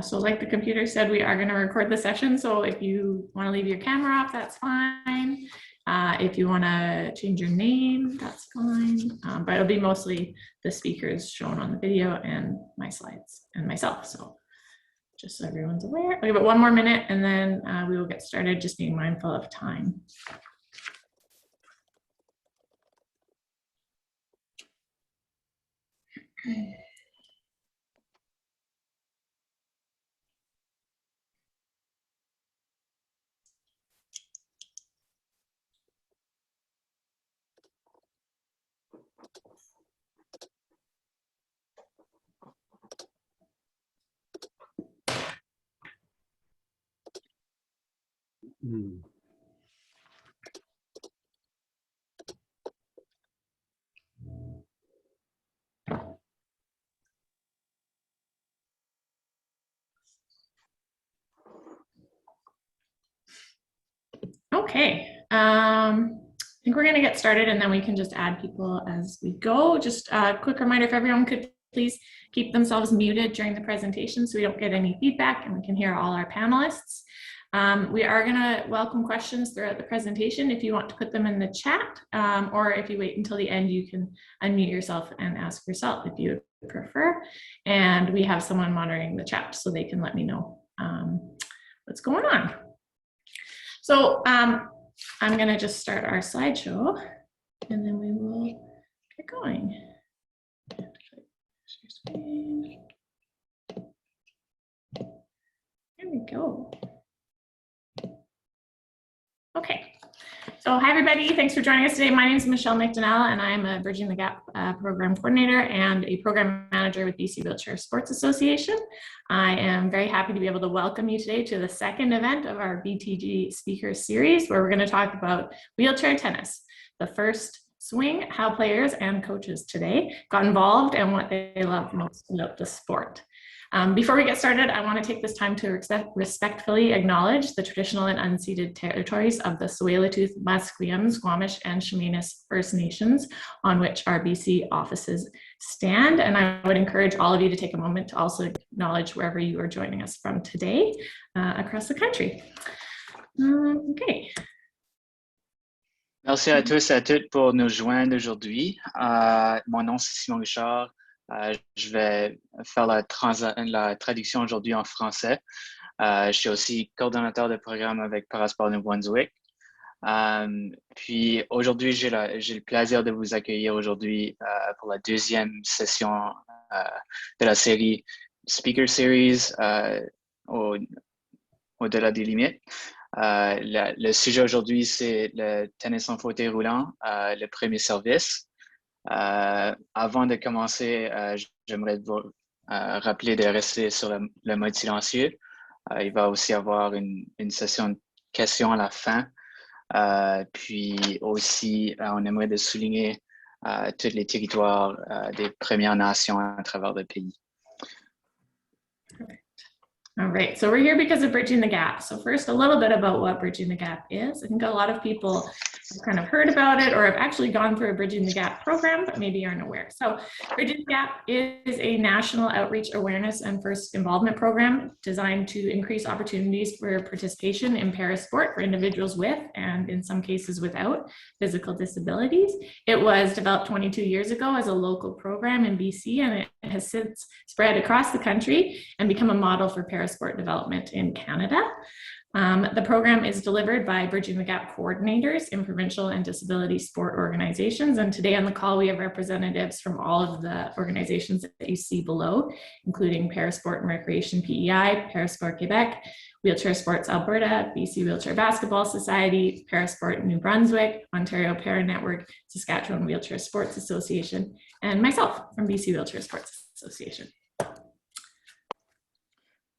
So like the computer said, we are going to record the session. So if you want to leave your camera off, that's fine. If you want to change your name, that's fine. But it'll be mostly the speakers shown on the video and my slides and myself. So just so everyone's aware. We'll give it one more minute and then we will get started, just being mindful of time. Okay, I think we're going to get started and then we can just add people as we go. Just a quick reminder, if everyone could please keep themselves muted during the presentation so we don't get any feedback and we can hear all our panelists. We are going to welcome questions throughout the presentation if you want to put them in the chat, or if you wait until the end, you can unmute yourself and ask yourself if you prefer. And we have someone monitoring the chat so they can let me know what's going on. So I'm going to just start our slideshow and then we will get going. There we go. Okay. So hi, everybody. Thanks for joining us today. My name is Michelle McDonnell, and I'm a Bridging the Gap program coordinator and a program manager with BC Wheelchair Sports Association. I am very happy to be able to welcome you today to the second event of our BTG speaker series, where we're going to talk about wheelchair tennis, the first swing, how players and coaches today got involved and what they love most about the sport. Before we get started, I want to take this time to respectfully acknowledge the traditional and unceded territories of the Tsleil-Waututh, Musqueam, Squamish, and Chemainus First Nations on which our BC offices stand. And I would encourage all of you to take a moment to also acknowledge wherever you are joining us from today across the country. Okay. Merci à tous et à toutes pour nous joindre aujourd'hui. Mon nom c'est Simon Richard. Je vais faire la traduction aujourd'hui en français. Je suis aussi coordonnateur de programme avec Parasport New-Brunswick. Puis aujourd'hui, j'ai le plaisir de vous accueillir aujourd'hui pour la deuxième session de la série Speaker Series au-delà des limites. Le sujet aujourd'hui, c'est le tennis en fauteuil roulant, le premier service. Avant de commencer, j'aimerais vous rappeler de rester sur le mode silencieux. Il va aussi y avoir une session de questions à la fin. Puis aussi, on aimerait de souligner tous les territoires des Premières Nations à travers le pays. All right, so we're here because of Bridging the Gap. So first, a little bit about what Bridging the Gap is. I think a lot of people have kind of heard about it or have actually gone through a Bridging the Gap program, but maybe aren't aware. So Bridging the Gap is a national outreach awareness and first involvement program designed to increase opportunities for participation in parasport for individuals with, and in some cases without, physical disabilities. It was developed 22 years ago as a local program in BC, and it has since spread across the country and become a model for parasport development in Canada. The program is delivered by Bridging the Gap coordinators in provincial and disability sport organizations. And today on the call, we have representatives from all of the organizations that you see below, including Parasport and Recreation PEI, Parasport Quebec, Wheelchair Sports Alberta, BC Wheelchair Basketball Society, Parasport New Brunswick, Ontario Para Network, Saskatchewan Wheelchair Sports Association, and myself from BC Wheelchair Sports Association.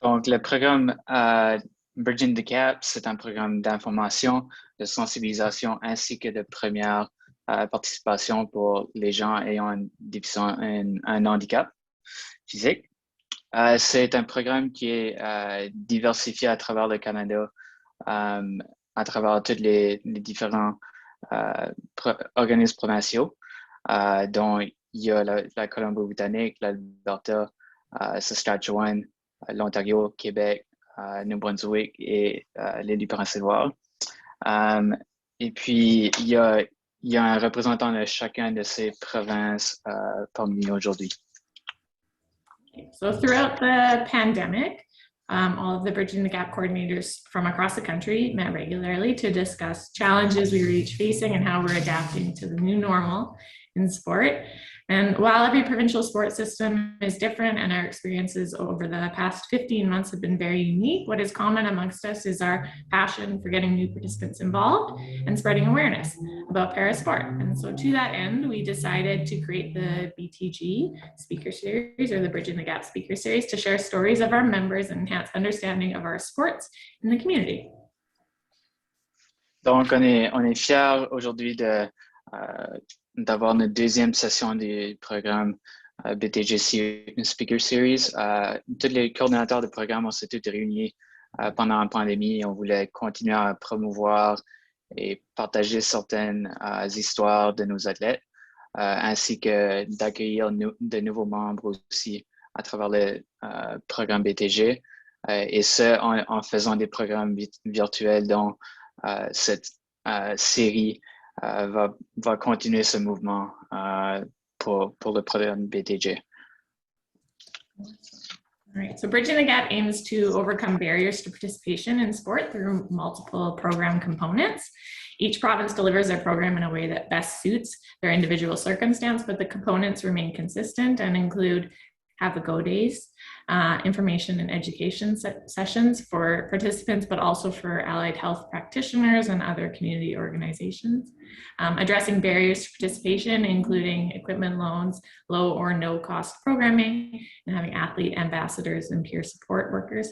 Donc, le programme Bridging the Gap, c'est un programme d'information, de sensibilisation ainsi que de première participation pour les gens ayant un handicap physique. C'est un programme qui est diversifié à travers le Canada, à travers tous les différents organismes provinciaux, dont il y a la Colombie-Britannique, l'Alberta, Saskatchewan, l'Ontario, Québec, New-Brunswick et l'île du Prince-Édouard. Et puis, il y a un représentant de chacun de ces provinces parmi nous aujourd'hui. Okay. So throughout the pandemic, all of the Bridging the Gap coordinators from across the country met regularly to discuss challenges we were each facing and how we're adapting to the new normal in sport. And while every provincial sport system is different and our experiences over the past 15 months have been very unique, what is common amongst us is our passion for getting new participants involved and spreading awareness about para-sport. And so to that end, we decided to create the BTG Speaker Series, or the Bridging the Gap Speaker Series, to share stories of our members and enhance understanding of our sports in the community. Donc, on est fiers aujourd'hui d'avoir notre deuxième session du programme BTG Speaker Series. Tous les coordinateurs de programme, on s'est tous réunis pendant la pandémie et on voulait continuer à promouvoir et partager certaines histoires de nos athlètes, ainsi que d'accueillir de nouveaux membres aussi à travers le programme BTG, et ce, en faisant des programmes virtuels dont cette série va continuer ce mouvement pour le programme BTG. All right, so Bridging the Gap aims to overcome barriers to participation in sport through multiple program components. Each province delivers their program in a way that best suits their individual circumstance, but the components remain consistent and include Have a Go days, information and education sessions for participants, but also for allied health practitioners and other community organizations. Addressing barriers to participation, including equipment loans, low or no cost programming, and having athlete ambassadors and peer support workers.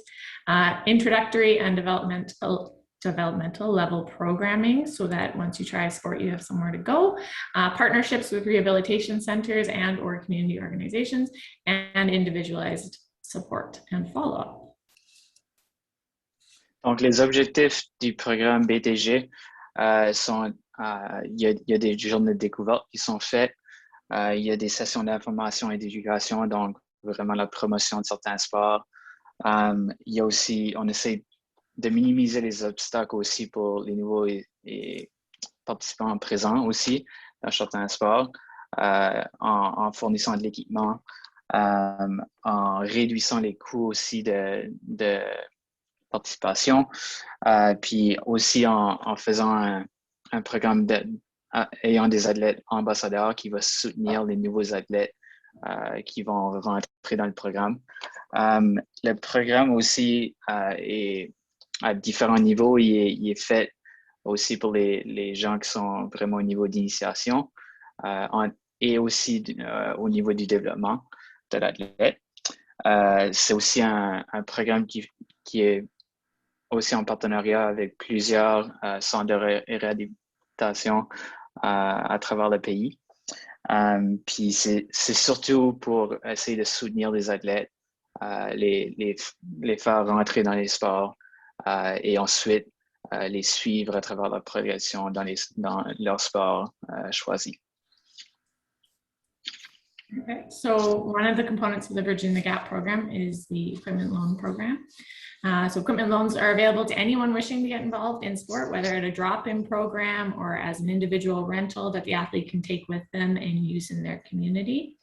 Introductory and developmental level programming, so that once you try a sport, you have somewhere to go. Partnerships with rehabilitation centers and or community organizations, and individualized support and follow-up. Donc, les objectifs du programme BTG sont, il y a des journées de découverte qui sont faites, il y a des sessions d'information et d'éducation, donc vraiment la promotion de certains sports. Il y a aussi, on essaie de minimiser les obstacles aussi pour les nouveaux et participants présents aussi dans certains sports, en fournissant de l'équipement, en réduisant les coûts aussi de participation, puis aussi en faisant un programme ayant des athlètes ambassadeurs qui va soutenir les nouveaux athlètes qui vont rentrer dans le programme. Le programme aussi est à différents niveaux. Il est fait aussi pour les gens qui sont vraiment au niveau d'initiation et aussi au niveau du développement de l'athlète. C'est aussi un programme qui est aussi en partenariat avec plusieurs centres de réhabilitation à travers le pays. Puis c'est surtout pour essayer de soutenir les athlètes, les faire rentrer dans les sports et ensuite les suivre à travers leur progression dans leur sport choisi. Okay, so one of the components of the Bridging the Gap program is the equipment loan program. So equipment loans are available to anyone wishing to get involved in sport, whether at a drop-in program or as an individual rental that the athlete can take with them and use in their community.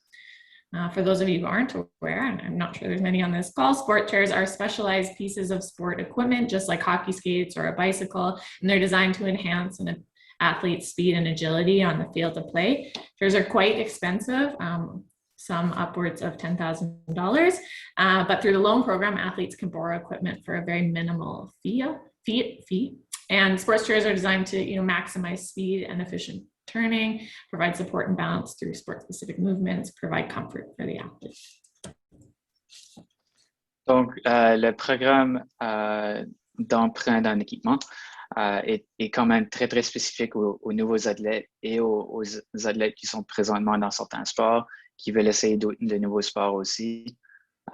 For those of you who aren't aware, and I'm not sure there's many on this call, sport chairs are specialized pieces of sport equipment, just like hockey skates or a bicycle, and they're designed to enhance an athlete's speed and agility on the field of play. Chairs are quite expensive, some upwards of $10,000, but through the loan program, athletes can borrow equipment for a very minimal fee. And sports chairs are designed to maximize speed and efficient turning, provide support and balance through sport-specific movements, provide comfort for the athlete. Donc, le programme d'emprunt d'un équipement est quand même très, très spécifique aux nouveaux athlètes et aux athlètes qui sont présentement dans certains sports, qui veulent essayer de nouveaux sports aussi.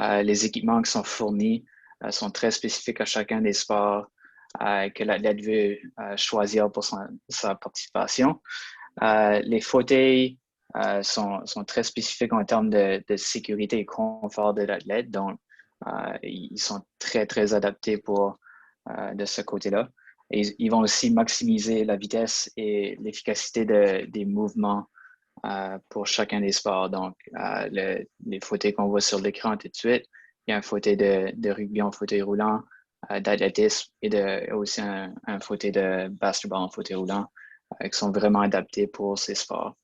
Les équipements qui sont fournis sont très spécifiques à chacun des sports que l'athlète veut choisir pour sa participation. Les fauteuils sont très spécifiques en termes de sécurité et confort de l'athlète. Donc, Ils sont très, très adaptés de ce côté-là. Et ils vont aussi maximiser la vitesse et l'efficacité des mouvements pour chacun des sports. Donc, les fauteuils qu'on voit sur l'écran tout de suite, il y a un fauteuil de rugby en fauteuil roulant, d'athlétisme et aussi un fauteuil de basketball en fauteuil roulant qui sont vraiment adaptés pour ces sports.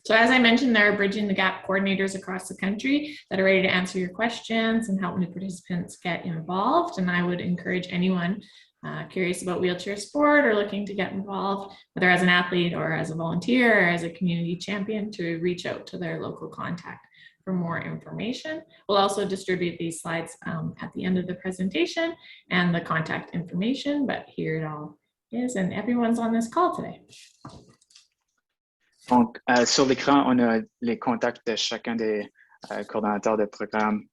So as I mentioned, there are Bridging the Gap coordinators across the country that are ready to answer your questions and help new participants get involved. And I would encourage anyone curious about wheelchair sport or looking to get involved, whether as an athlete or as a volunteer or as a community champion, to reach out to their local contact for more information. We'll also distribute these slides at the end of the presentation and the contact information, but here it all is, and everyone's on this call today. Donc, sur l'écran, on a les contacts de chacun des coordonnateurs de programme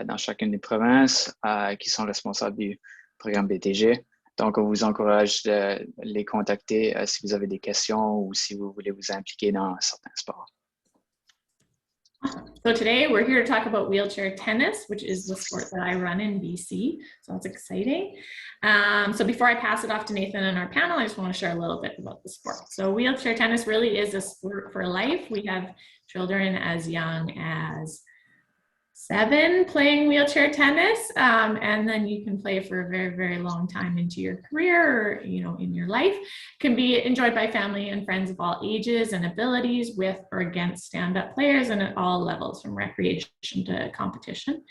dans chacune des provinces qui sont responsables du programme BTG. Donc, on vous encourage de les contacter si vous avez des questions ou si vous voulez vous impliquer dans certains sports. So today we're here to talk about wheelchair tennis, which is the sport that I run in BC. So that's exciting. So before I pass it off to Nathan and our panel, I just want to share a little bit about the sport. So wheelchair tennis really is a sport for life. We have children as young as 7 playing wheelchair tennis, and then you can play for a very, very long time into your career or, in your life. Can be enjoyed by family and friends of all ages and abilities, with or against stand-up players, and at all levels, from recreation to competition.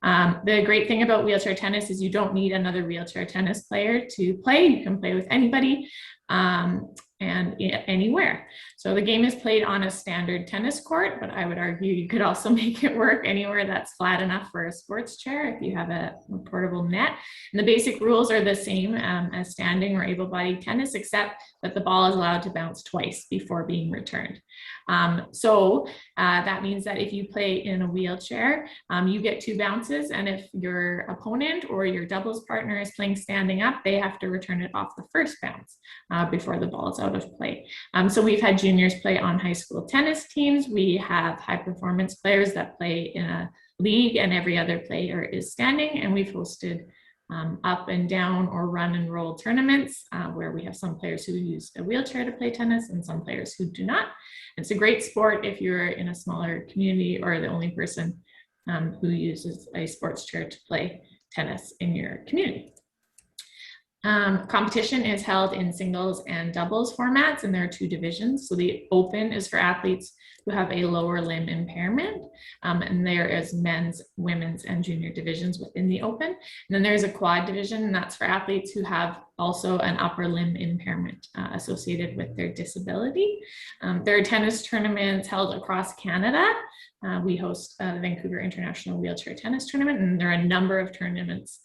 The great thing about wheelchair tennis is you don't need another wheelchair tennis player to play. You can play with anybody and anywhere. So the game is played on a standard tennis court, but I would argue you could also make it work anywhere that's flat enough for a sports chair if you have a portable net. And the basic rules are the same as standing or able-bodied tennis, except that the ball is allowed to bounce twice before being returned. So that means that if you play in a wheelchair, you get 2 bounces, and if your opponent or your doubles partner is playing standing up, they have to return it off the first bounce before the ball is out of play. So we've had juniors play on high school tennis teams. We have high performance players that play in a league, and every other player is standing, and we've hosted up and down or run and roll tournaments where we have some players who use a wheelchair to play tennis and some players who do not. It's a great sport if you're in a smaller community or the only person who uses a sports chair to play tennis in your community. Competition is held in singles and doubles formats, and there are 2 divisions. So the open is for athletes who have a lower limb impairment, and there is men's, women's, and junior divisions within the open. And then there's a quad division, and that's for athletes who have also an upper limb impairment associated with their disability. There are tennis tournaments held across Canada. We host the Vancouver International Wheelchair Tennis Tournament, and there are a number of tournaments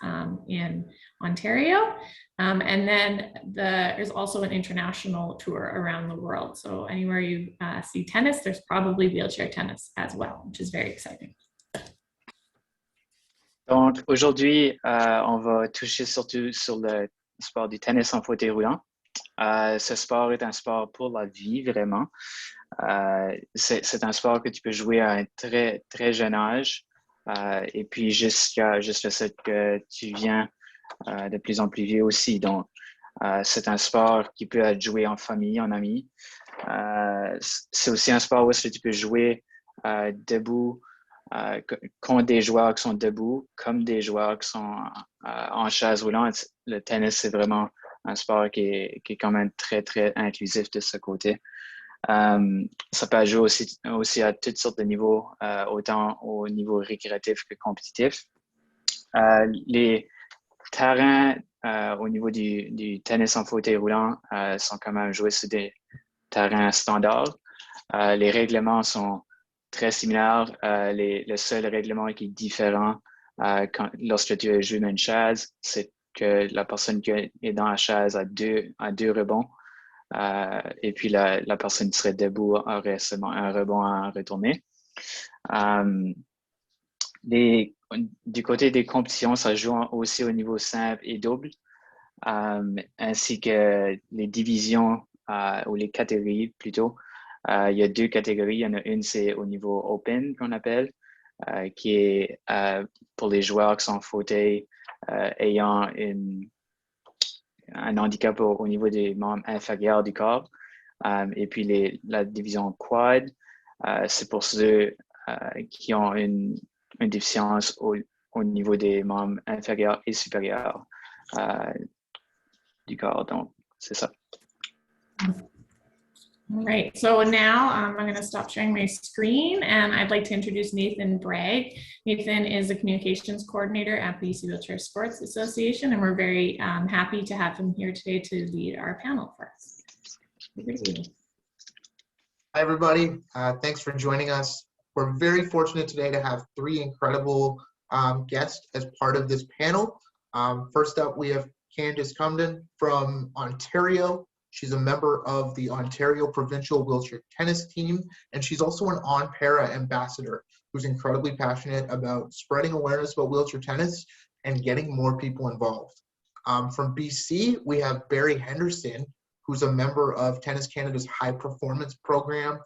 in Ontario. And then there's also an international tour around the world. So anywhere you see tennis, there's probably wheelchair tennis as well, which is very exciting. Donc, aujourd'hui, on va toucher surtout sur le sport du tennis en fauteuil roulant. Ce sport est un sport pour la vie, vraiment. C'est un sport que tu peux jouer à un très, très jeune âge. Et puis, jusqu'à le fait que tu viens de plus en plus vieux aussi. Donc, c'est un sport qui peut être joué en famille, en amis. C'est aussi un sport où tu peux jouer debout, contre des joueurs qui sont debout, comme des joueurs qui sont en chaise roulante. Le tennis, c'est vraiment un sport qui est quand même très, très inclusif de ce côté. Ça peut jouer aussi à toutes sortes de niveaux, autant au niveau récréatif que compétitif. Les terrains au niveau du tennis en fauteuil roulant sont quand même joués sur des terrains standards. Les règlements sont très similaires. Le seul règlement qui est différent lorsque tu joues dans une chaise, c'est que la personne qui est dans la chaise a deux rebonds. Et puis la personne qui serait debout aurait seulement un rebond à retourner. Du côté des compétitions, ça joue aussi au niveau simple et double, ainsi que les divisions ou les catégories plutôt. Il y a 2 catégories. Il y en a une, c'est au niveau open qu'on appelle. qui est pour les joueurs qui sont en fauteuil ayant un handicap au niveau des membres inférieurs du corps. Et puis la division quad, c'est pour ceux qui ont une déficience au niveau des membres inférieurs et supérieurs du corps. Donc, c'est ça. All right, so now I'm going to stop sharing my screen and I'd like to introduce Nathan Bragg. Nathan is a communications coordinator at the BC Wheelchair Sports Association, and we're very happy to have him here today to lead our panel for us. Hi, everybody. Thanks for joining us. We're very fortunate today to have three incredible guests as part of this panel. First up, we have Candice Combdon from Ontario. She's a member of the Ontario Provincial Wheelchair Tennis Team, and she's also an On-Para ambassador who's incredibly passionate about spreading awareness about wheelchair tennis and getting more people involved. From BC, we have Barry Henderson, who's a member of Tennis Canada's High Performance Program.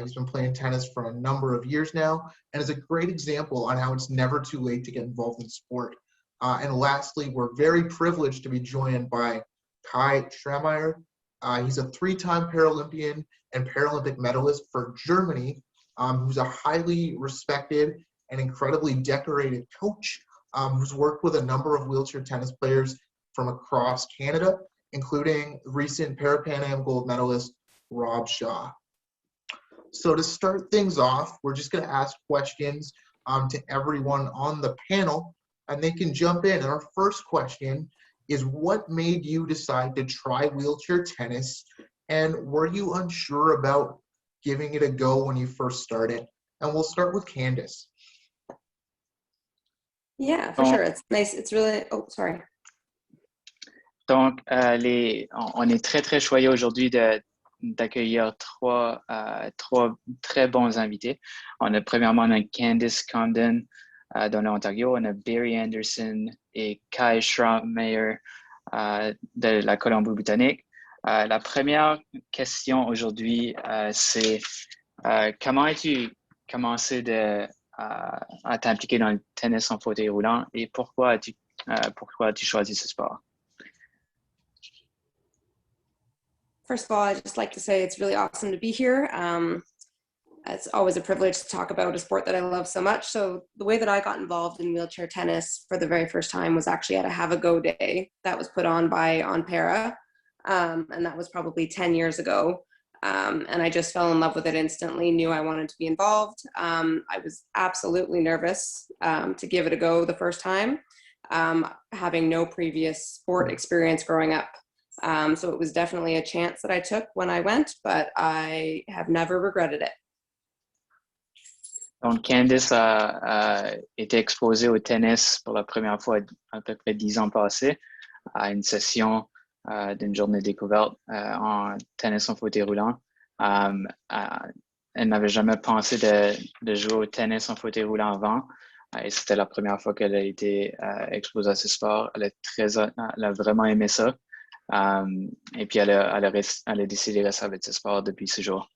He's been playing tennis for a number of years now and is a great example on how it's never too late to get involved in sport. And lastly, we're very privileged to be joined by Schraymeyer. He's a three-time Paralympian and Paralympic medalist for Germany, who's a highly respected and incredibly decorated coach who's worked with a number of wheelchair tennis players from across Canada, including recent Para-Pan Am gold medalist Rob Shaw. So to start things off, we're just going to ask questions to everyone on the panel, and they can jump in. And our first question is, what made you decide to try wheelchair tennis, and were you unsure about giving it a go when you first started? And we'll start with Candice. Yeah, for sure. It's nice. It's really, oh, sorry. Donc, on est très, très choyés aujourd'hui d'accueillir trois très bons invités. Premièrement, on a Candice Combdon dans l'Ontario, on a Barry Henderson et Schraymeyer de la Colombie-Britannique. La première question aujourd'hui, c'est comment as-tu commencé à t'impliquer dans le tennis en fauteuil roulant et pourquoi as-tu choisi ce sport? First of all, I'd just like to say it's really awesome to be here. It's always a privilege to talk about a sport that I love so much. So the way that I got involved in wheelchair tennis for the very first time was actually at a Have a Go Day that was put on by On-Para. And that was probably 10 years ago. And I just fell in love with it instantly, knew I wanted to be involved. I was absolutely nervous to give it a go the first time, having no previous sport experience growing up. So it was definitely a chance that I took when I went, but I have never regretted it. Donc, Candice a été exposée au tennis pour la première fois à peu près 10 ans passés à une session d'une journée découverte en tennis en fauteuil roulant. Elle n'avait jamais pensé de jouer au tennis en fauteuil roulant avant. Et c'était la première fois qu'elle a été exposée à ce sport. Elle a vraiment aimé ça. Et puis, elle a décidé de rester avec ce sport depuis ce jour.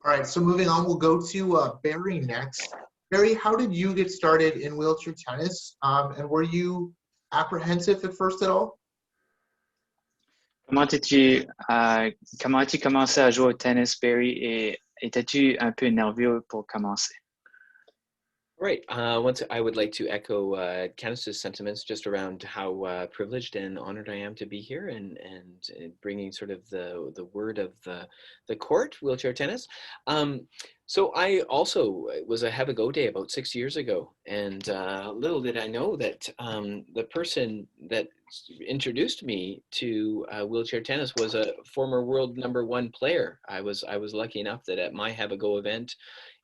All right, so moving on, we'll go to Barry next. Barry, how did you get started in wheelchair tennis? And were you apprehensive at first at all? Comment as-tu commencé à jouer au tennis, Barry, et étais-tu un peu nerveux pour commencer? Right. Once I would like to echo Candice's sentiments just around how privileged and honored I am to be here and bringing sort of the word of the court, wheelchair tennis. So I also was a Have a Go Day about 6 years ago, and little did I know that the person that introduced me to wheelchair tennis was a former world #1 player. I was lucky enough that at my Have a Go event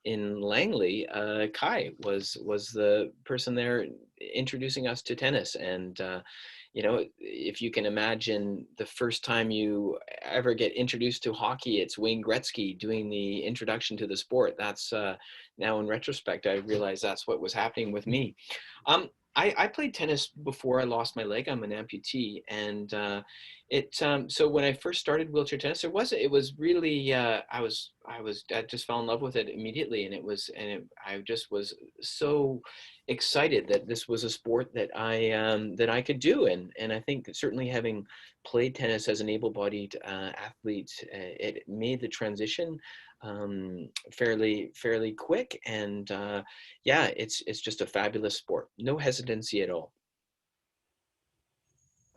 in Langley, Kai was the person there introducing us to tennis. And you know, if you can imagine the first time you ever get introduced to hockey, it's Wayne Gretzky doing the introduction to the sport. That's now in retrospect, I realize that's what was happening with me. I played tennis before I lost my leg. I'm an amputee, and so when I first started wheelchair tennis, it was really I just fell in love with it immediately, and I just was so excited that this was a sport that I could do, and I think certainly having played tennis as an able-bodied athlete, it made the transition fairly quick, and yeah, it's just a fabulous sport. No hesitancy at all.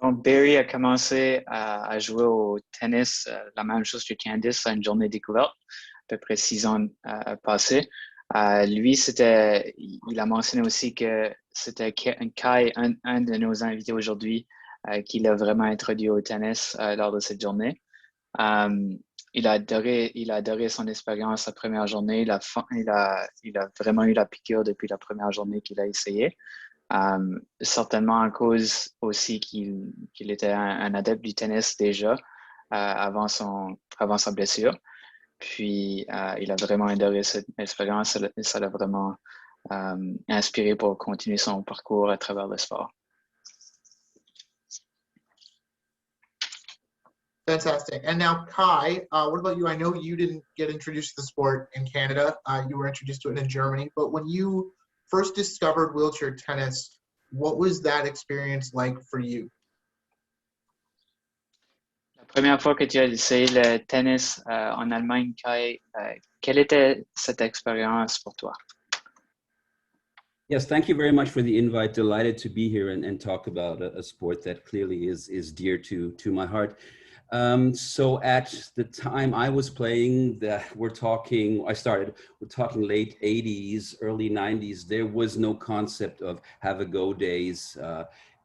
Donc, Barry a commencé à jouer au tennis, la même chose que Candice, à une journée découverte, à peu près 6 ans passés. Lui, il a mentionné aussi que c'était Kai, un de nos invités aujourd'hui, qui l'a vraiment introduit au tennis lors de cette journée. Il a adoré son expérience la première journée. Il a vraiment eu la piqûre depuis la première journée qu'il a essayé. Certainement à cause aussi qu'il était un adepte du tennis déjà avant sa blessure. Puis, il a vraiment adoré cette expérience et ça l'a vraiment inspiré pour continuer son parcours à travers le sport. Fantastic. And now, Kai, what about you? I know you didn't get introduced to the sport in Canada. You were introduced to it in Germany. But when you first discovered wheelchair tennis, what was that experience like for you? La première fois que tu as essayé le tennis en Allemagne, Kai, quelle était cette expérience pour toi? Yes, thank you very much for the invite. Delighted to be here and talk about a sport that clearly is dear to my heart. So at the time I was playing, we're talking late 80s, early 90s, there was no concept of have-a-go days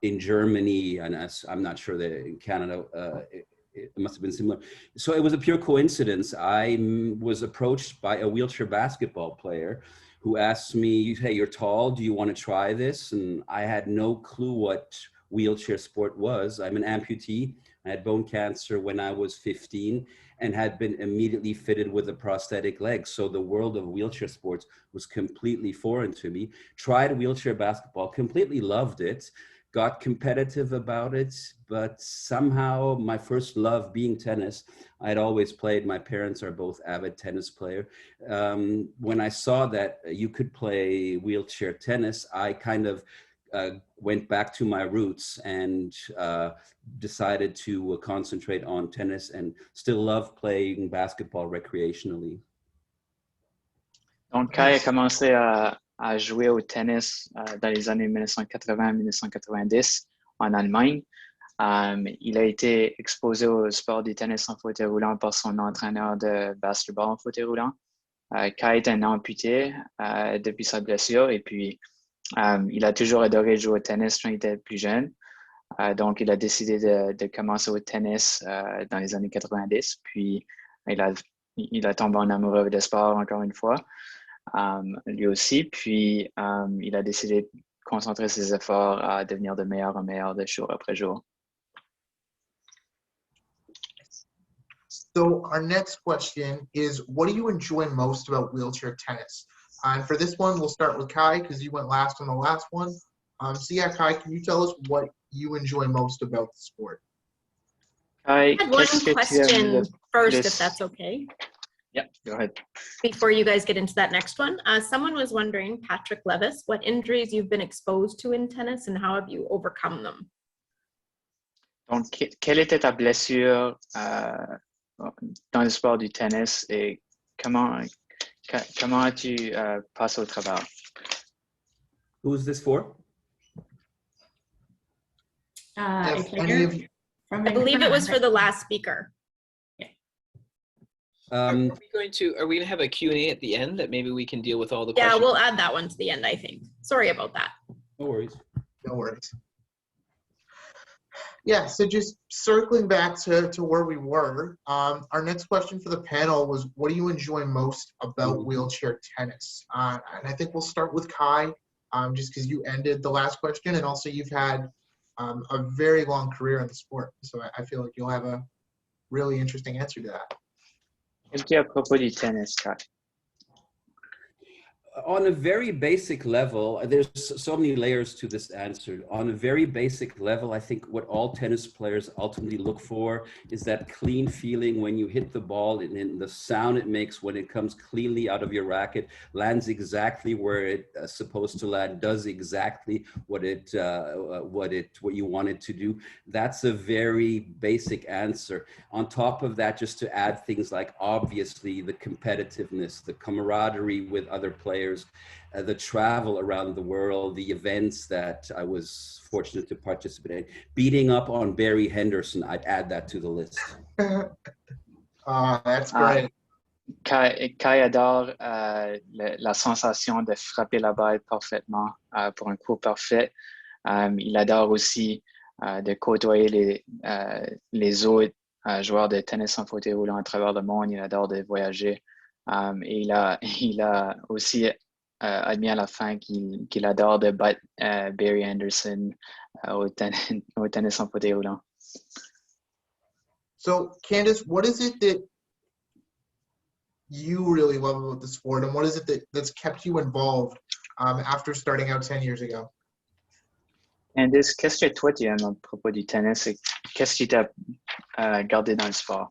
in Germany, and I'm not sure that in Canada, it must have been similar. So it was a pure coincidence. I was approached by a wheelchair basketball player who asked me, hey, you're tall, do you want to try this? And I had no clue what wheelchair sport was. I'm an amputee. I had bone cancer when I was 15 and had been immediately fitted with a prosthetic leg. So the world of wheelchair sports was completely foreign to me. Tried wheelchair basketball, completely loved it, got competitive about it, but somehow my first love being tennis, I'd always played. My parents are both avid tennis players. When I saw that you could play wheelchair tennis, I kind of went back to my roots and decided to concentrate on tennis and still love playing basketball recreationally. Donc, Kai a commencé à jouer au tennis dans les années 1980-1990 en Allemagne. Il a été exposé au sport du tennis en fauteuil roulant par son entraîneur de basketball en fauteuil roulant. Kai est un amputé depuis sa blessure et puis il a toujours adoré jouer au tennis quand il était plus jeune. Donc, il a décidé de commencer au tennis dans les années 90. Puis, il a tombé en amoureux de sport encore une fois, lui aussi. Puis, il a décidé de concentrer ses efforts à devenir de meilleur en meilleur de jour après jour. So our next question is, what do you enjoy most about wheelchair tennis? And for this one, we'll start with Kai because you went last on the last one. So yeah, Kai, can you tell us what you enjoy most about the sport? Kai, I had one question first, if that's okay. Yeah, go ahead. Before you guys get into that next one, someone was wondering, Patrick Levis, what injuries you've been exposed to in tennis and how have you overcome them? Donc, quelle était ta blessure dans le sport du tennis et comment as-tu passé au travers? Who is this for? A If player any of you, from I believe it was for the last speaker. Are we going to have a Q&A at the end that maybe we can deal with all the Yeah, questions? we'll add that one to the end, I think. Sorry about that. No worries. no worries. Yeah, so just circling back to where we were, our next question for the panel was, what do you enjoy most about wheelchair tennis? And I think we'll start with Kai, just because you ended the last question, and also you've had a very long career in the sport. So I feel like you'll have a really interesting answer to that. Qu'est-ce qu'il y a à propos du tennis, Kai? on a very basic level, there's so many layers to this answer. On a very basic level, I think what all tennis players ultimately look for is that clean feeling when you hit the ball, and then the sound it makes when it comes cleanly out of your racket, lands exactly where it's supposed to land, does exactly what you want it to do. That's a very basic answer. On top of that, just to add things like, obviously, the competitiveness, the camaraderie with other players, the travel around the world, the events that I was fortunate to participate in. Beating up on Barry Henderson, I'd add that to the list. That's great. Kai adore la sensation de frapper la balle parfaitement pour un coup parfait. Il adore aussi de côtoyer les autres joueurs de tennis en fauteuil roulant à travers le monde. Il adore de voyager. Et il a aussi admis à la fin qu'il adore de battre Barry Henderson au tennis en fauteuil roulant. So, Candice, what is it that you really love about the sport, and what is it that's kept you involved after starting out 10 years ago? Candice, qu'est-ce que toi tu aimes à propos du tennis et qu'est-ce qui t'a gardé dans le sport?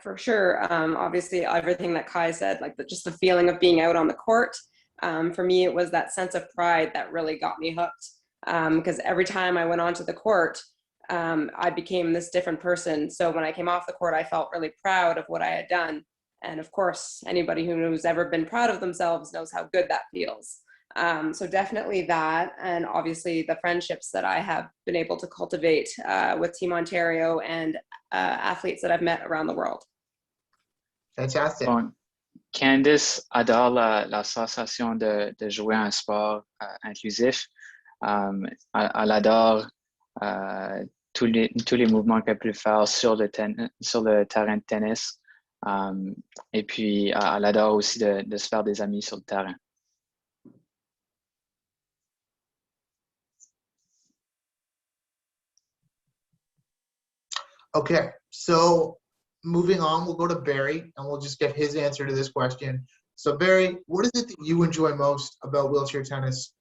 For sure. Obviously, everything that Kai said, like just the feeling of being out on the court. For me, it was that sense of pride that really got me hooked. Because every time I went onto the court, I became this different person. So when I came off the court, I felt really proud of what I had done. And of course, anybody who's ever been proud of themselves knows how good that feels. So definitely that, and obviously the friendships that I have been able to cultivate with Team Ontario and athletes that I've met around the world. Fantastic. Bon, Candice adore la sensation de jouer un sport inclusif. Elle adore tous les mouvements qu'elle peut faire sur le terrain de tennis. Et puis, elle adore aussi de se faire des amis sur le terrain. Okay, so moving on, we'll go to Barry, and we'll just get his answer to this question. So, Barry, what is it that you enjoy most about wheelchair tennis?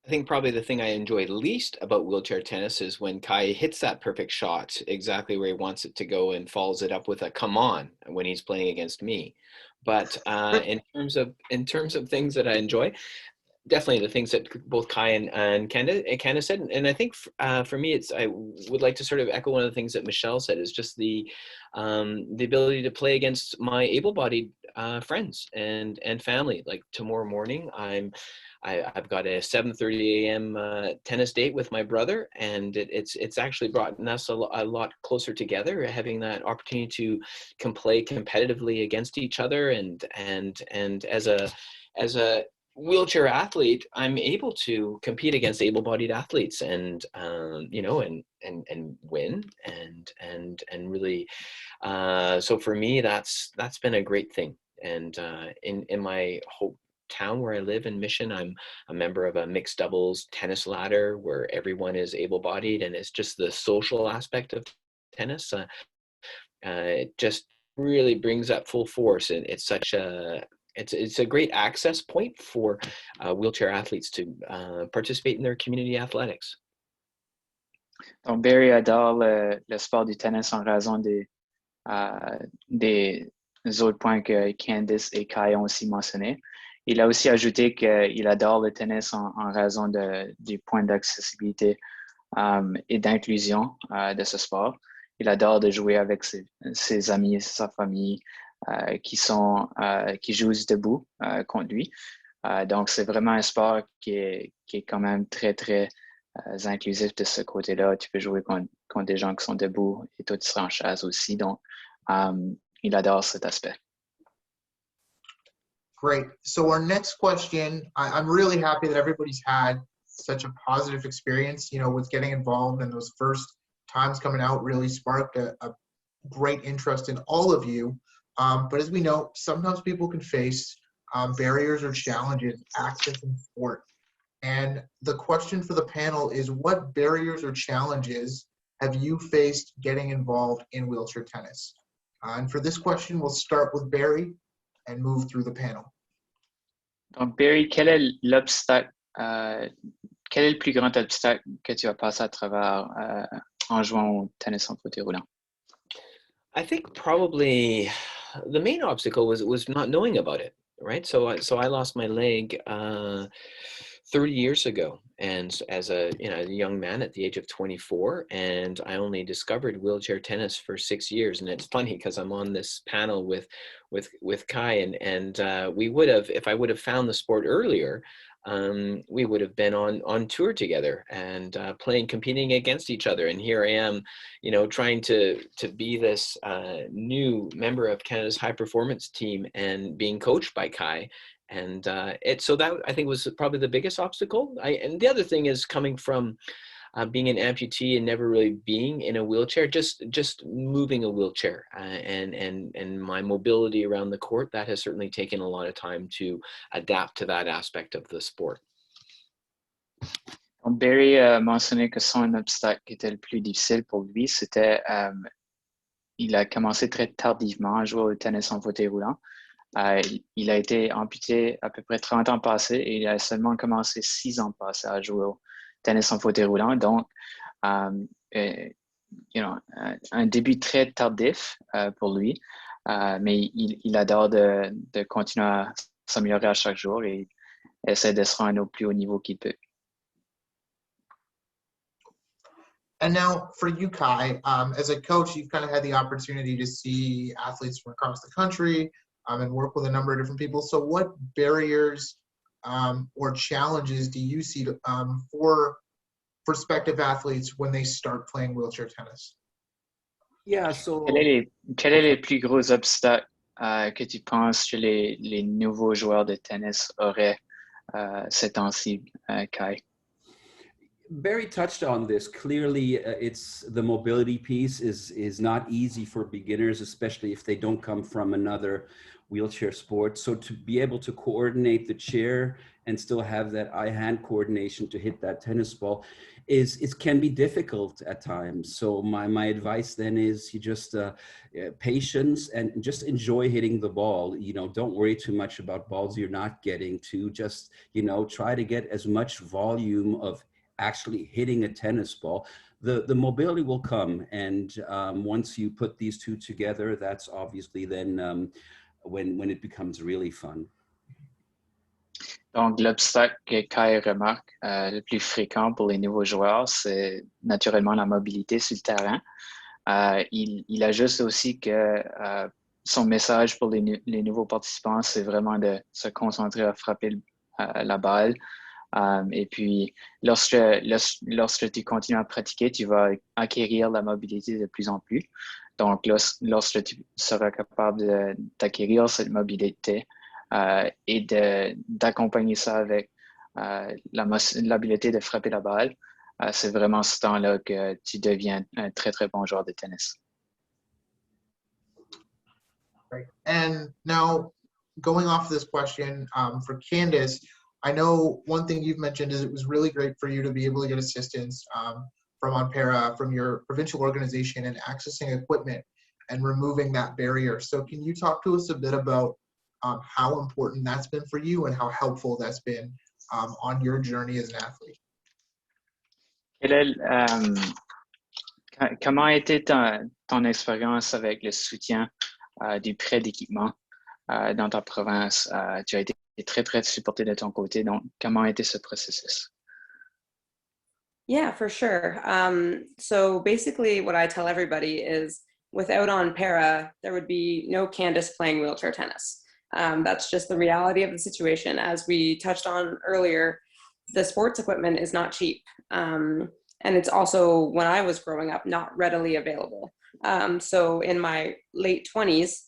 I think probably the thing I enjoy least about wheelchair tennis is when Kai hits that perfect shot exactly where he wants it to go and follows it up with a "come on" when he's playing against me. But in terms of things that I enjoy, definitely the things that both Kai and Candice said, and I think for me, I would like to sort of echo one of the things that Michelle said, is just the ability to play against my able-bodied friends and family. Like tomorrow morning, I've got a 7:30 a.m. Tennis date with my brother, and it's actually brought us a lot closer together, having that opportunity to play competitively against each other, and as a wheelchair athlete, I'm able to compete against able-bodied athletes and win and really. So for me, that's been a great thing. And in my town where I live in Mission, I'm a member of a mixed doubles tennis ladder where everyone is able-bodied, and it's just the social aspect of tennis. It just really brings that full force, and it's such it's a great access point for wheelchair athletes to participate in their community athletics. Donc, Barry adore le sport du tennis en raison des autres points que Candice et Kai ont aussi mentionnés. Il a aussi ajouté qu'il adore le tennis en raison du point d'accessibilité et d'inclusion de ce sport. Il adore de jouer avec ses amis, sa famille, qui jouent debout contre lui. Donc, c'est vraiment un sport qui est quand même très, très inclusif de ce côté-là. Tu peux jouer contre des gens qui sont debout et toi, tu seras en chaise aussi. Donc, il adore cet aspect. Great. So our next question, I'm really happy that everybody's had such a positive experience, with getting involved, and those first times coming out really sparked a great interest in all of you. But as we know, sometimes people can face barriers or challenges accessing sport. And the question for the panel is, what barriers or challenges have you faced getting involved in wheelchair tennis? And for this question, we'll start with Barry. and move through the panel. Donc, Barry, quel est l'obstacle, quel est le plus grand obstacle que tu as passé à travers en jouant au tennis en fauteuil roulant? I think probably the main obstacle was not knowing about it, right? So I lost my leg 30 years ago, and as a young man at the age of 24, and I only discovered wheelchair tennis for 6 years. And it's funny because I'm on this panel with Kai, and we would have, if I would have found the sport earlier, we would have been on tour together and competing against each other. And here I am, trying to be this new member of Canada's high performance team and being coached by Kai. And so that, I think, was probably the biggest obstacle. And the other thing is coming from being an amputee and never really being in a wheelchair, just moving a wheelchair and my mobility around the court, that has certainly taken a lot of time to adapt to that aspect of the sport. Barry a mentionné que son obstacle qui était le plus difficile pour lui, c'était il a commencé très tardivement à jouer au tennis en fauteuil roulant. Il a été amputé à peu près 30 ans passés et il a seulement commencé 6 ans passés à jouer au tennis en fauteuil roulant. Donc, un début très tardif pour lui, mais il adore de continuer à s'améliorer à chaque jour et essaie de se rendre au plus haut niveau qu'il peut. And now for you, Kai, as a coach, you've kind of had the opportunity to see athletes from across the country and work with a number of different people. So what barriers or challenges do you see for prospective athletes when they start playing wheelchair tennis? Yeah, so Quels sont les plus gros obstacles que tu penses que les nouveaux joueurs de tennis auraient ces temps-ci, Kai? Barry touched on this. Clearly, it's the mobility piece is not easy for beginners, especially if they don't come from another wheelchair sport. So to be able to coordinate the chair and still have that eye-hand coordination to hit that tennis ball can be difficult at times. So my advice then is you just patience and just enjoy hitting the ball. Don't worry too much about balls you're not getting to. Just try to get as much volume of actually hitting a tennis ball. The mobility will come, and once you put these two together, that's obviously then when it becomes really fun. Donc, l'obstacle que Kai remarque le plus fréquent pour les nouveaux joueurs, c'est naturellement la mobilité sur le terrain. Il ajuste aussi que son message pour les nouveaux participants, c'est vraiment de se concentrer à frapper la balle. Et puis, lorsque tu continues à pratiquer, tu vas acquérir la mobilité de plus en plus. Donc, lorsque tu seras capable d'acquérir cette mobilité et d'accompagner ça avec l'habilité de frapper la balle, c'est vraiment ce temps-là que tu deviens un très, très bon joueur de tennis. Right. And now, going off this question for Candice, I know one thing you've mentioned is it was really great for you to be able to get assistance from OnPara, from your provincial organization, and accessing equipment and removing that barrier. So can you talk to us a bit about how important that's been for you and how helpful that's been on your journey as an athlete? Comment a été ton expérience avec le soutien du prêt d'équipement dans ta province? Tu as été très, très supporté de ton côté. Donc, comment a été ce processus? Yeah, for sure. So basically what I tell everybody is without OnPara, there would be no Candice playing wheelchair tennis. That's just the reality of the situation. As we touched on earlier, the sports equipment is not cheap. And it's also, when I was growing up, not readily available. So in my late 20s,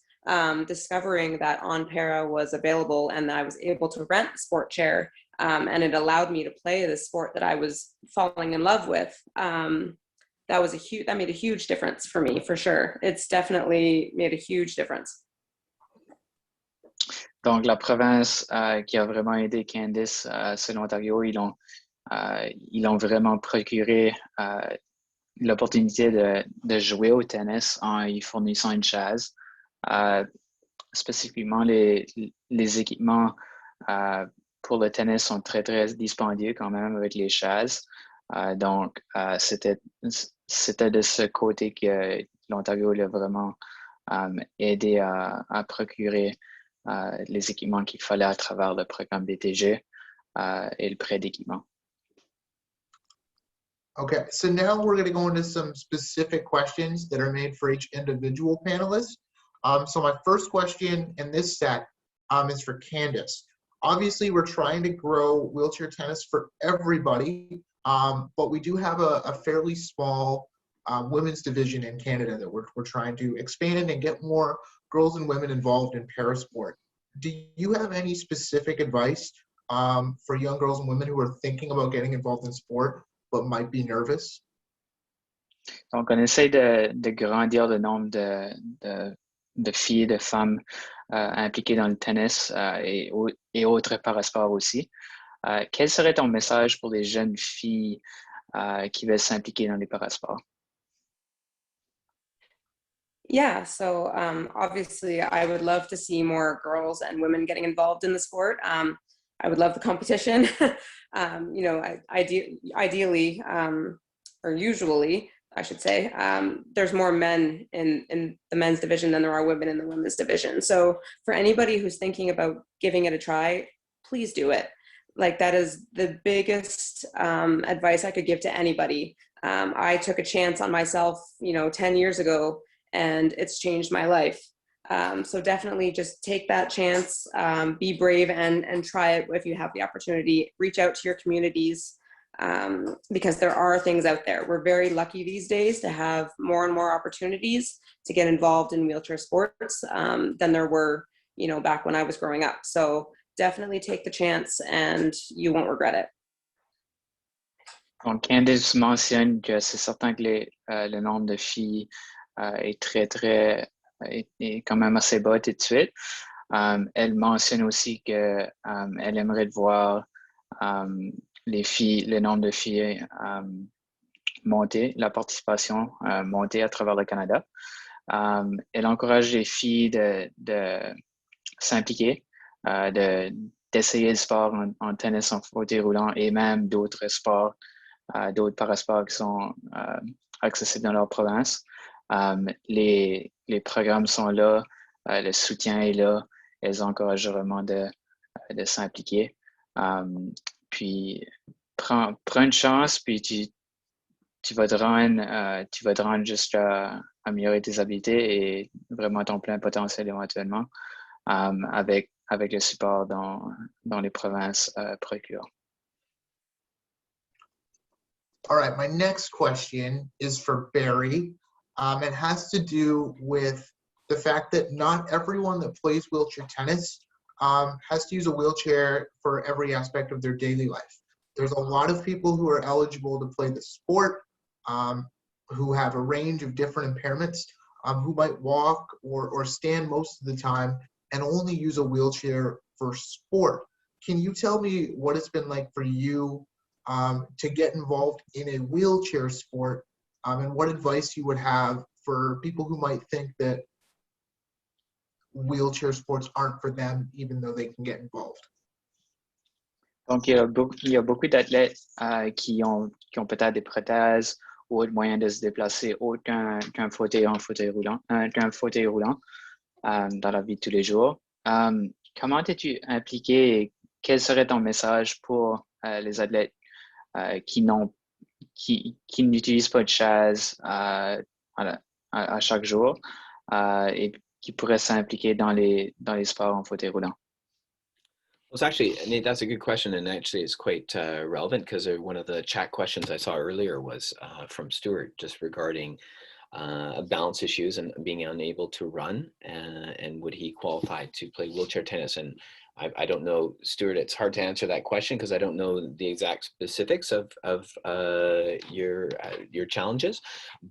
discovering that OnPara was available and I was able to rent the sport chair and it allowed me to play the sport that I was falling in love with, that made a huge difference for me, for sure. It's definitely made a huge difference. Donc, la province qui a vraiment aidé Candice, c'est l'Ontario. Ils ont vraiment procuré l'opportunité de jouer au tennis en y fournissant une chaise. spécifiquement, les équipements pour le tennis sont très, très dispendieux quand même avec les chaises. Donc, c'était de ce côté que l'Ontario l'a vraiment aidé à procurer les équipements qu'il fallait à travers le programme BTG et le prêt d'équipement. Okay, so now we're going to go into some specific questions that are made for each individual panelist. So my first question in this set is for Candice. Obviously, we're trying to grow wheelchair tennis for everybody, but we do have a fairly small women's division in Canada that we're trying to expand and get more girls and women involved in parasport. Do you have any specific advice for young girls and women who are thinking about getting involved in sport but might be nervous? Donc, on essaie de grandir le nombre de filles et de femmes impliquées dans le tennis et autres parasports aussi. Quel serait ton message pour les jeunes filles qui veulent s'impliquer dans les parasports? Yeah, so obviously I would love to see more girls and women getting involved in the sport. I would love the competition. You know, ideally, or usually, I should say, there's more men in the men's division than there are women in the women's division. So for anybody who's thinking about giving it a try, please do it. Like, that is the biggest advice I could give to anybody. I took a chance on myself, you know, 10 years ago, and it's changed my life. So definitely just take that chance, be brave and try it if you have the opportunity. Reach out to your communities because there are things out there. We're very lucky these days to have more and more opportunities to get involved in wheelchair sports than there were, you know, back when I was growing up. So definitely take the chance and you won't regret it. Donc, Candice mentionne que c'est certain que le nombre de filles est est quand même assez bas tout de suite. Elle mentionne aussi que elle aimerait voir le nombre de filles monter, la participation monter à travers le Canada. Elle encourage les filles de s'impliquer, d'essayer le sport en tennis, en fauteuil roulant et même d'autres sports, d'autres parasports qui sont accessibles dans leur province. Les programmes sont là, le soutien est là, elles encouragent vraiment de s'impliquer. Puis, prends une chance, puis tu vas te rendre jusqu'à améliorer tes habiletés et vraiment ton plein potentiel éventuellement avec le support dans les provinces procurent. All right, my next question is for Barry. It has to do with the fact that not everyone that plays wheelchair tennis has to use a wheelchair for every aspect of their daily life. There's a lot of people who are eligible to play the sport, who have a range of different impairments, who might walk or stand most of the time and only use a wheelchair for sport. Can you tell me what it's been like for you to get involved in a wheelchair sport, and what advice you would have for people who might think that wheelchair sports aren't for them, even though they can get involved? Donc, il y a beaucoup d'athlètes qui ont peut-être des prothèses ou autres moyens de se déplacer autre qu'un fauteuil roulant dans la vie de tous les jours. Comment es-tu impliqué et quel serait ton message pour les athlètes qui n'utilisent pas de chaise à chaque jour et qui pourraient s'impliquer dans les sports en fauteuil roulant? Well, it's actually, Nate, that's a good question, and actually it's quite relevant because one of the chat questions I saw earlier was from Stuart, just regarding balance issues and being unable to run, and would he qualify to play wheelchair tennis? And I don't know, Stuart, it's hard to answer that question because I don't know the exact specifics of your challenges.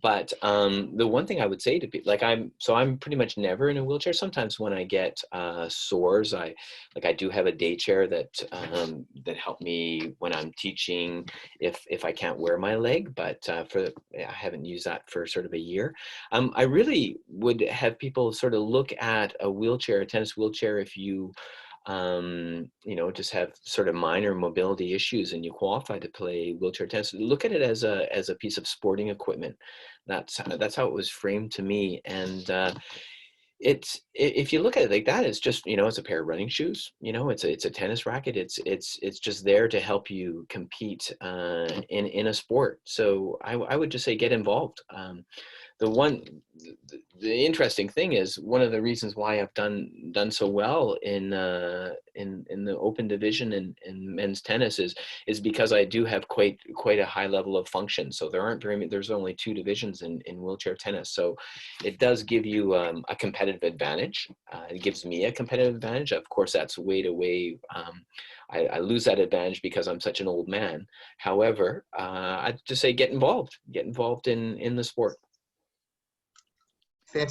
But the one thing I would say to people, like I'm pretty much never in a wheelchair. Sometimes when I get sores, I do have a day chair that that help me when I'm teaching if I can't wear my leg, but I haven't used that for sort of a year. I really would have people sort of look at a wheelchair, a tennis wheelchair, if you just have sort of minor mobility issues and you qualify to play wheelchair tennis. Look at it as a piece of sporting equipment. That's how it was framed to me. And if you look at it like that, it's just, it's a pair of running shoes, it's a tennis racket. It's just there to help you compete in a sport. So I would just say get involved. The interesting thing is one of the reasons why I've done so well in the open division in men's tennis is because I do have quite a high level of function. So there's only 2 divisions in wheelchair tennis. So it does give you a competitive advantage. It gives me a competitive advantage. Of course, that's way to way. I lose that advantage because I'm such an old man. However, I'd just say get involved in the sport.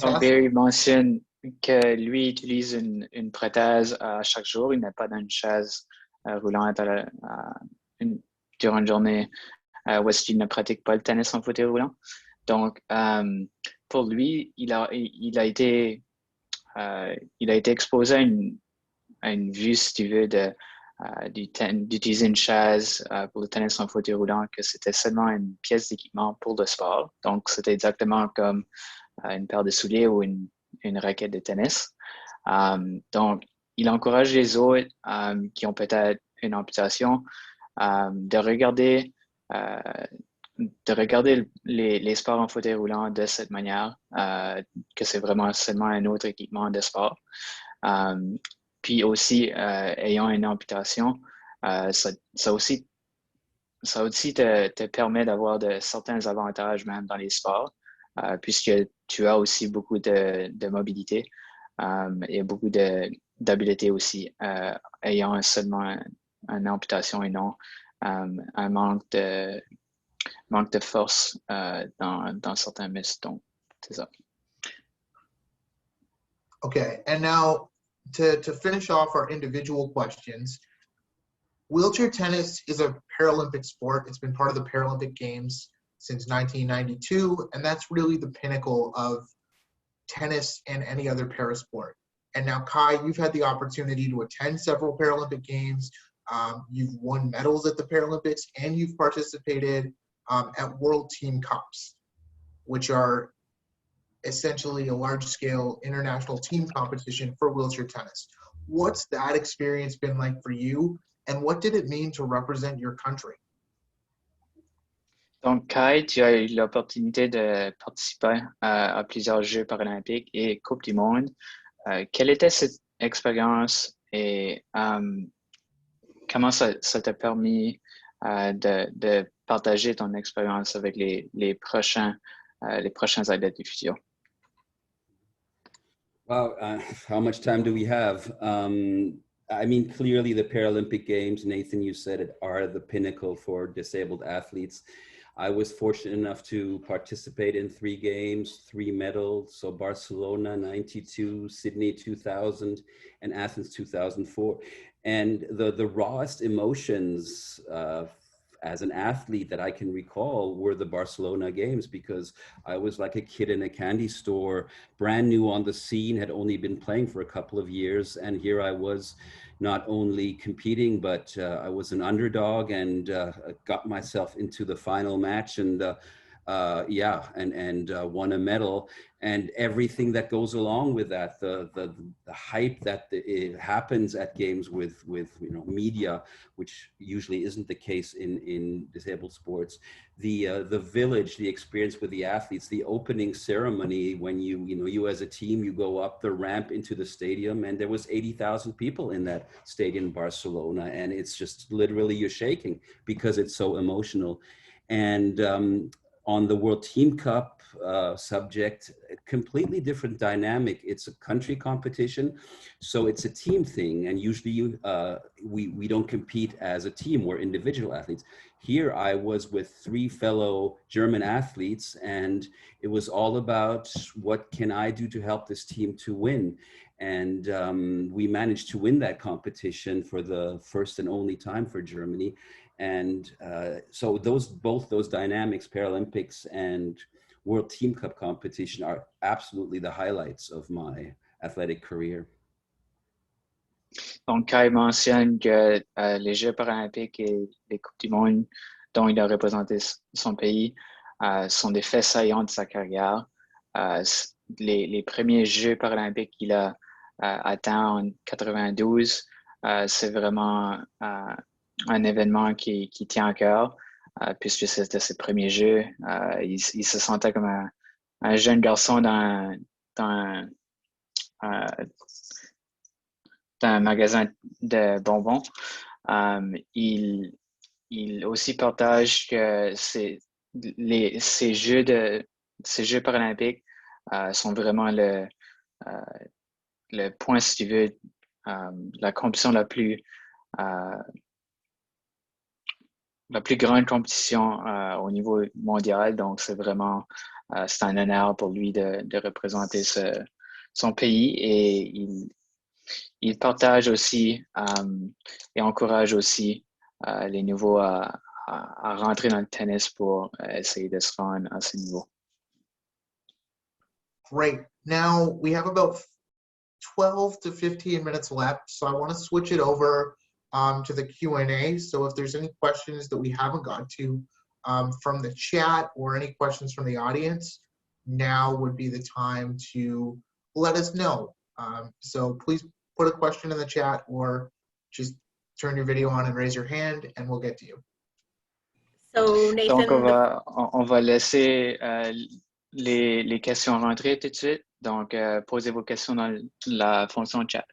Donc, Barry mentionne que lui utilise une prothèse chaque jour. Il n'est pas dans une chaise roulante durant une journée où est-ce qu'il ne pratique pas le tennis en fauteuil roulant. Donc, pour lui, il a été exposé à une vue, si tu veux, d'utiliser une chaise pour le tennis en fauteuil roulant, que c'était seulement une pièce d'équipement pour le sport. Donc, c'était exactement comme une paire de souliers ou une raquette de tennis. Donc, il encourage les autres qui ont peut-être une amputation de regarder les sports en fauteuil roulant de cette manière, que c'est vraiment seulement un autre équipement de sport. Puis aussi, ayant une amputation, ça aussi te permet d'avoir de certains avantages même dans les sports, puisque tu as aussi beaucoup de mobilité et beaucoup d'habileté aussi, ayant seulement une amputation et non un manque de force dans certains muscles. Donc, c'est ça. Okay, and now to finish off our individual questions, wheelchair tennis is a Paralympic sport. It's been part of the Paralympic Games since 1992, and that's really the pinnacle of tennis and any other parasport. And now, Kai, you've had the opportunity to attend several Paralympic Games. You've won medals at the Paralympics, and you've participated at World Team Cups, which are essentially a large-scale international team competition for wheelchair tennis. What's that experience been like for you, and what did it mean to represent your country? Donc, Kai, tu as eu l'opportunité de participer à plusieurs Jeux paralympiques et Coupe du Monde. Quelle était cette expérience et comment ça t'a permis de partager ton expérience avec les prochains athlètes du futur? Wow, how much time do we have? I mean, clearly the Paralympic Games, Nathan, you said it, are the pinnacle for disabled athletes. I was fortunate enough to participate in 3 games, 3 medals. So Barcelona 92, Sydney 2000, and Athens 2004. And the rawest emotions as an athlete that I can recall were the Barcelona games, because I was like a kid in a candy store, brand new on the scene, had only been playing for a couple of years. And here I was not only competing, but I was an underdog and got myself into the final match and won a medal, and everything that goes along with that, the hype that it happens at games with media, which usually isn't the case in disabled sports, the village, the experience with the athletes, the opening ceremony when you as a team, you go up the ramp into the stadium, and there was 80,000 people in that stadium in Barcelona, and it's just literally you're shaking because it's so emotional. And on the World Team Cup subject, completely different dynamic. It's a country competition, so it's a team thing, and usually we don't compete as a team, we're individual athletes. Here I was with 3 fellow German athletes, and it was all about what can I do to help this team to win. And we managed to win that competition for the first and only time for Germany. And so both those dynamics, Paralympics and World Team Cup competition, are absolutely the highlights of my athletic career. Donc, Kai mentionne que les Jeux paralympiques et les Coupes du monde dont il a représenté son pays sont des faits saillants de sa carrière. Les premiers Jeux paralympiques qu'il a atteints en 92, c'est vraiment un événement qui tient à cœur, puisque c'était ses premiers Jeux. Il se sentait comme un jeune garçon dans un magasin de bonbons. Il aussi partage que ces Jeux paralympiques sont vraiment le point, si tu veux, la compétition la plus grande compétition au niveau mondial. Donc, c'est un honneur pour lui de représenter son pays, et il partage aussi et encourage aussi les nouveaux à rentrer dans le tennis pour essayer de se rendre à ce niveau. Great. Now we have about 12 to 15 minutes left, so I want to switch it over to the Q&A. So if there's any questions that we haven't got to from the chat, or any questions from the audience, now would be the time to let us know. So please put a question in the chat, or just turn your video on and raise your hand and we'll get to you. So Nathan, Donc, on va laisser les questions rentrer tout de suite. Donc, posez vos questions dans la fonction chat.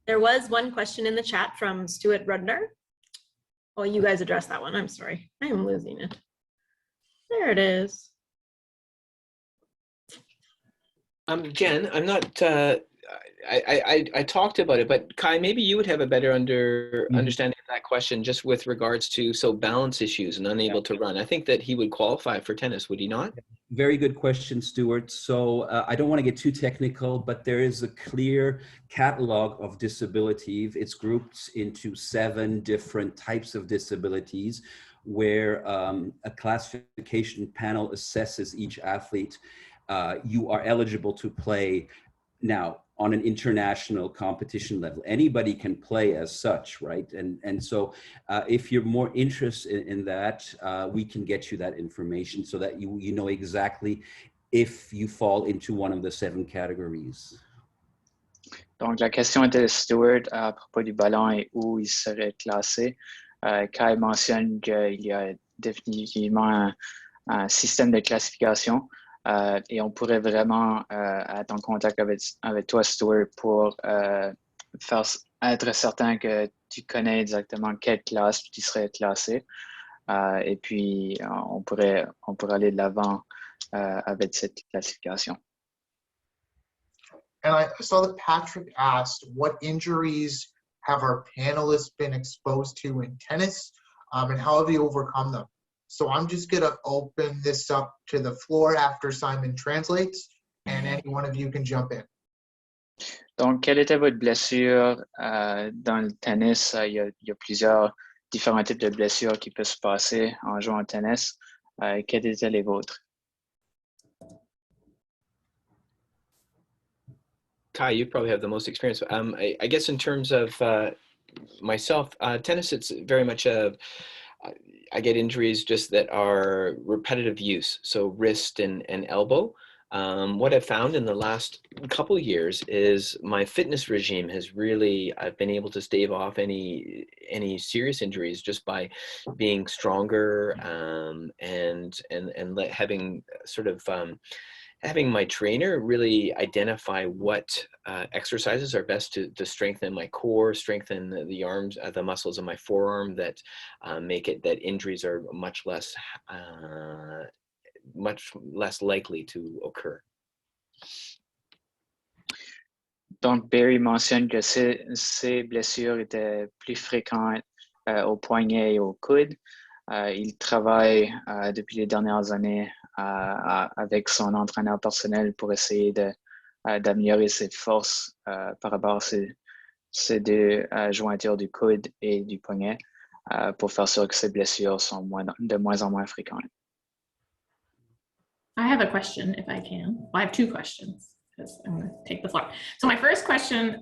there was one question in the chat from Stuart Rudner. Oh, you guys addressed that one. I'm sorry. I am losing it. There it is. Jen, I'm not, I talked about it, but Kai, maybe you would have a better understanding of that question, just with regards to balance issues and unable to run. I think that he would qualify for tennis, would he not? Very good question, Stuart. So I don't want to get too technical, but there is a clear catalog of disabilities. It's grouped into 7 different types of disabilities, where a classification panel assesses each athlete. You are eligible to play now on an international competition level. Anybody can play as such, right? And so if you're more interested in that, we can get you that information so that you know exactly if you fall into one of the 7 categories. Donc, la question de Stuart à propos du ballon et où il serait classé. Kai mentionne qu'il y a définitivement un système de classification. Et on pourrait vraiment être en contact avec toi, Stuart, pour être certain que tu connais exactement quelle classe tu serais classé. Et puis, on pourrait aller de l'avant avec cette classification. And I saw that Patrick asked, what injuries have our panelists been exposed to in tennis, and how have you overcome them? So I'm just going to open this up to the floor after Simon translates, and any one of you can jump in. Donc, quelle était votre blessure dans le tennis? Il y a plusieurs différents types de blessures qui peuvent se passer en jouant au tennis. Quelles étaient les vôtres? Kai, you probably have the most experience. I guess in terms of myself, tennis, it's very much I get injuries just that are repetitive use, so wrist and elbow. What I've found in the last couple of years is my fitness regime has really, I've been able to stave off any serious injuries just by being stronger and having sort of having my trainer really identify what exercises are best to strengthen my core, strengthen the arms, the muscles of my forearm that make it that injuries are much less likely to occur. Donc, Barry mentionne que ses blessures étaient plus fréquentes au poignet et au coude. Il travaille depuis les dernières années avec son entraîneur personnel pour essayer d'améliorer ses forces par rapport à ces deux jointures du coude et du poignet pour faire sûr que ces blessures sont de moins en moins fréquentes. I have a question if I can. Well, I have two questions because I'm going to take the floor. So my first question,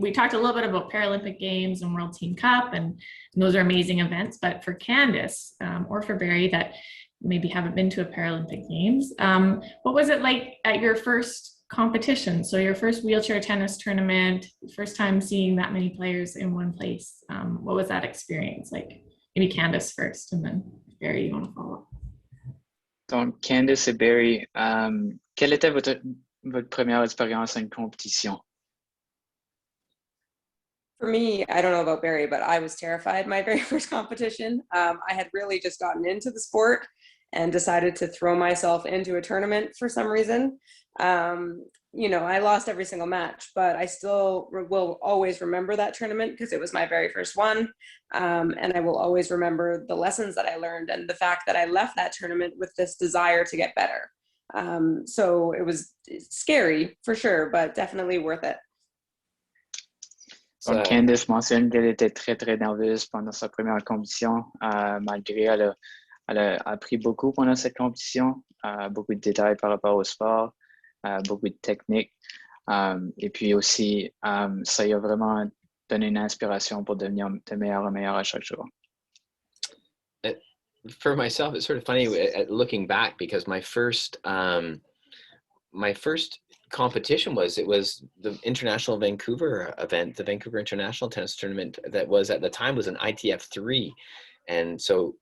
we talked a little bit about Paralympic Games and World Team Cup, and those are amazing events. But for Candice or for Barry that maybe haven't been to a Paralympic Games, what was it like at your first competition? So your first wheelchair tennis tournament, first time seeing that many players in one place. What was that experience like? Maybe Candice first, and then Barry, you want to follow up? Donc, Candice et Barry, quelle était votre première expérience en compétition? For me, I don't know about Barry, but I was terrified my very first competition. I had really just gotten into the sport and decided to throw myself into a tournament for some reason. You know, I lost every single match, but I still will always remember that tournament because it was my very first one. And I will always remember the lessons that I learned and the fact that I left that tournament with this desire to get better. So it was scary for sure, but definitely worth it. Donc, Candice mentionne qu'elle était très, très nerveuse pendant sa première compétition. Malgré, elle a appris beaucoup pendant cette compétition, beaucoup de détails par rapport au sport, beaucoup de techniques. Et puis aussi, ça lui a vraiment donné une inspiration pour devenir de meilleur en meilleur à chaque jour. For myself, it's sort of funny looking back because my first competition was the International Vancouver event, the Vancouver International Tennis Tournament that was at the time was an ITF 3. And so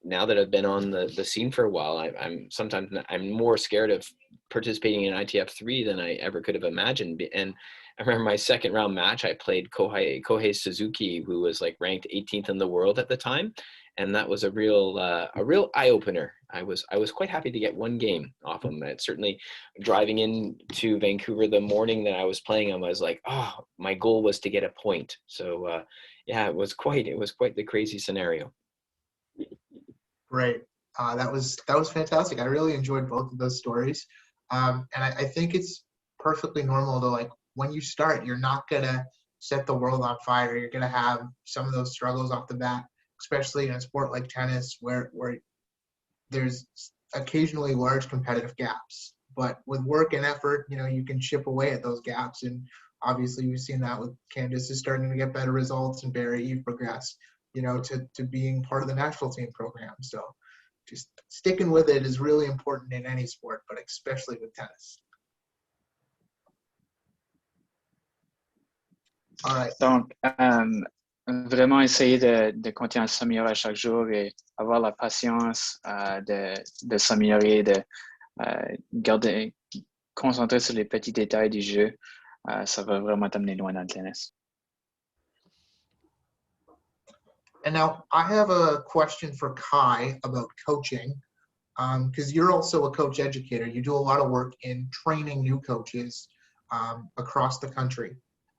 now that I've been on the scene for a while, I'm more scared of participating in ITF 3 than I ever could have imagined. And I remember my second round match, I played Kohei Suzuki, who was like ranked 18th in the world at the time. And that was a real eye opener. I was quite happy to get one game off him. Certainly driving into Vancouver the morning that I was playing him, I was like, oh, my goal was to get a point. So yeah, it was quite the crazy scenario. Great. That was fantastic. I really enjoyed both of those stories. And I think it's perfectly normal to, like, when you start, you're not gonna set the world on fire. You're gonna have some of those struggles off the bat, especially in a sport like tennis where there's occasionally large competitive gaps. But with work and effort, you know, you can chip away at those gaps. And obviously we've seen that with Candice is starting to get better results, and Barry, you've progressed, you know, to being part of the national team program. So just sticking with it is really important in any sport, but especially with tennis. All right. Donc, vraiment essayer de continuer à s'améliorer chaque jour et avoir la patience de s'améliorer, de concentrer sur les petits détails du jeu. Ça va vraiment t'amener loin dans le tennis. And now I have a question for Kai about coaching, because you're also a coach educator. You do a lot of work in training new coaches across the country.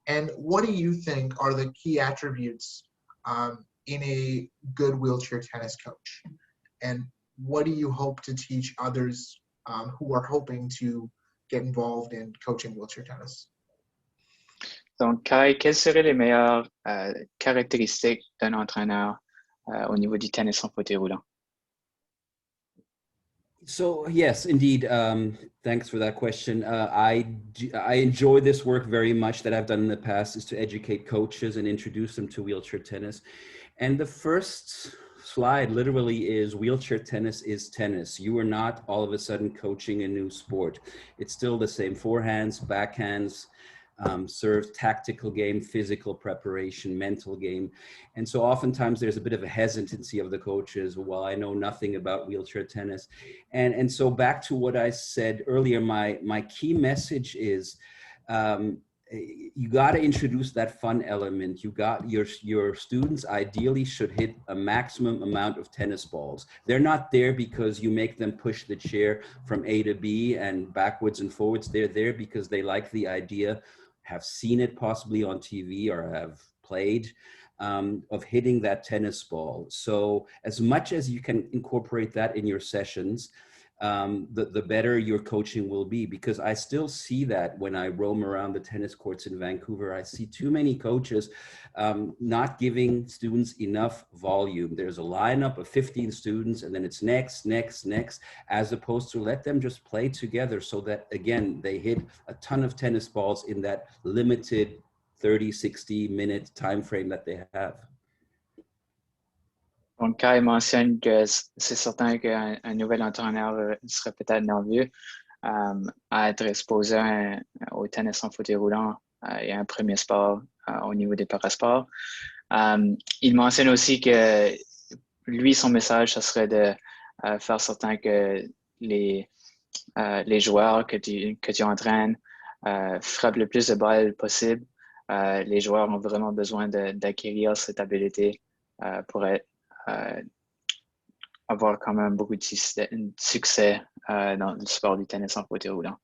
And what do you think are the key attributes in a good wheelchair tennis coach? And what do you hope to teach others who are hoping to get involved in coaching wheelchair tennis? Donc, Kai, quelles seraient les meilleures caractéristiques d'un entraîneur au niveau du tennis en fauteuil roulant? So yes, indeed. Thanks for that question. I enjoy this work very much that I've done in the past, is to educate coaches and introduce them to wheelchair tennis. And the first slide literally is wheelchair tennis is tennis. You are not all of a sudden coaching a new sport. It's still the same forehands, backhands, serve tactical game, physical preparation, mental game. And so oftentimes there's a bit of a hesitancy of the coaches, well, I know nothing about wheelchair tennis. And so back to what I said earlier, my key message is, you got to introduce that fun element. You got your students ideally should hit a maximum amount of tennis balls. They're not there because you make them push the chair from A to B and backwards and forwards. They're there because they like the idea, have seen it possibly on TV or have played, of hitting that tennis ball. So as much as you can incorporate that in your sessions, the better your coaching will be, because I still see that when I roam around the tennis courts in Vancouver. I see too many coaches not giving students enough volume. There's a lineup of 15 students and then it's next, as opposed to let them just play together so that, again, they hit a ton of tennis balls in that limited 30-60 minute time frame that they have. Donc, Kai mentionne que c'est certain qu'un nouvel entraîneur serait peut-être nerveux à être exposé au tennis en fauteuil roulant et un premier sport au niveau des parasports. Il mentionne aussi que lui, son message, ce serait de faire certain que les joueurs que tu entraînes frappent le plus de balles possible. Les joueurs ont vraiment besoin d'acquérir cette habileté pour avoir quand même beaucoup de succès dans le sport du tennis en fauteuil roulant.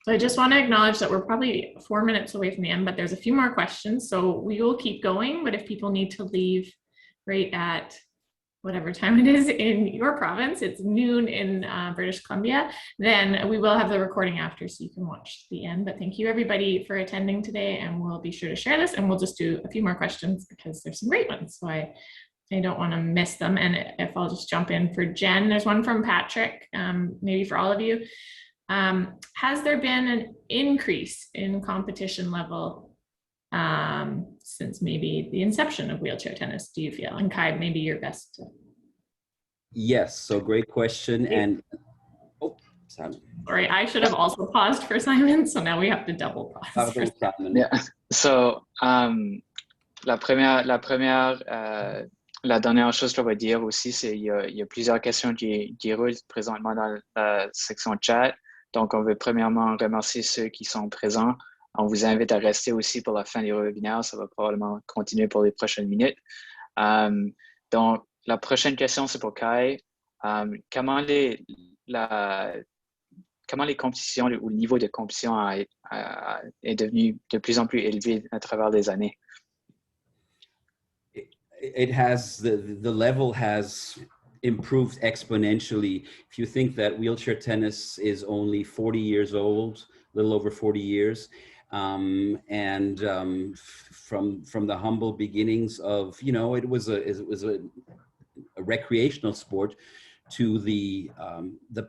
So I just want to acknowledge that we're probably 4 minutes away from the end, but there's a few more questions. So we will keep going, but if people need to leave right at whatever time it is in your province, it's noon in British Columbia, then we will have the recording after so you can watch the end. But thank you everybody for attending today, and we'll be sure to share this, and we'll just do a few more questions because there's some great ones. So I don't want to miss them. And if I'll just jump in for Jen, there's one from Patrick, maybe for all of you. Has there been an increase in competition level since maybe the inception of wheelchair tennis, do you feel? And Kai, maybe you're best to... Yes, so great question. And oh, Simon. Sorry, I should have also paused for Simon, so now we have to double pause. For Simon. Yeah. So, la dernière chose que je vais dire aussi, c'est qu'il y a plusieurs questions qui roulent présentement dans la section chat. Donc, on veut premièrement remercier ceux qui sont présents. On vous invite à rester aussi pour la fin du webinaire. Ça va probablement continuer pour les prochaines minutes. Donc, la prochaine question, c'est pour Kai. Comment les compétitions ou le niveau de compétition est devenu de plus en plus élevé à travers les années? It has, the level has improved exponentially. If you think that wheelchair tennis is only 40 years old, a little over 40 years, from the humble beginnings of, you know, it was a recreational sport, to the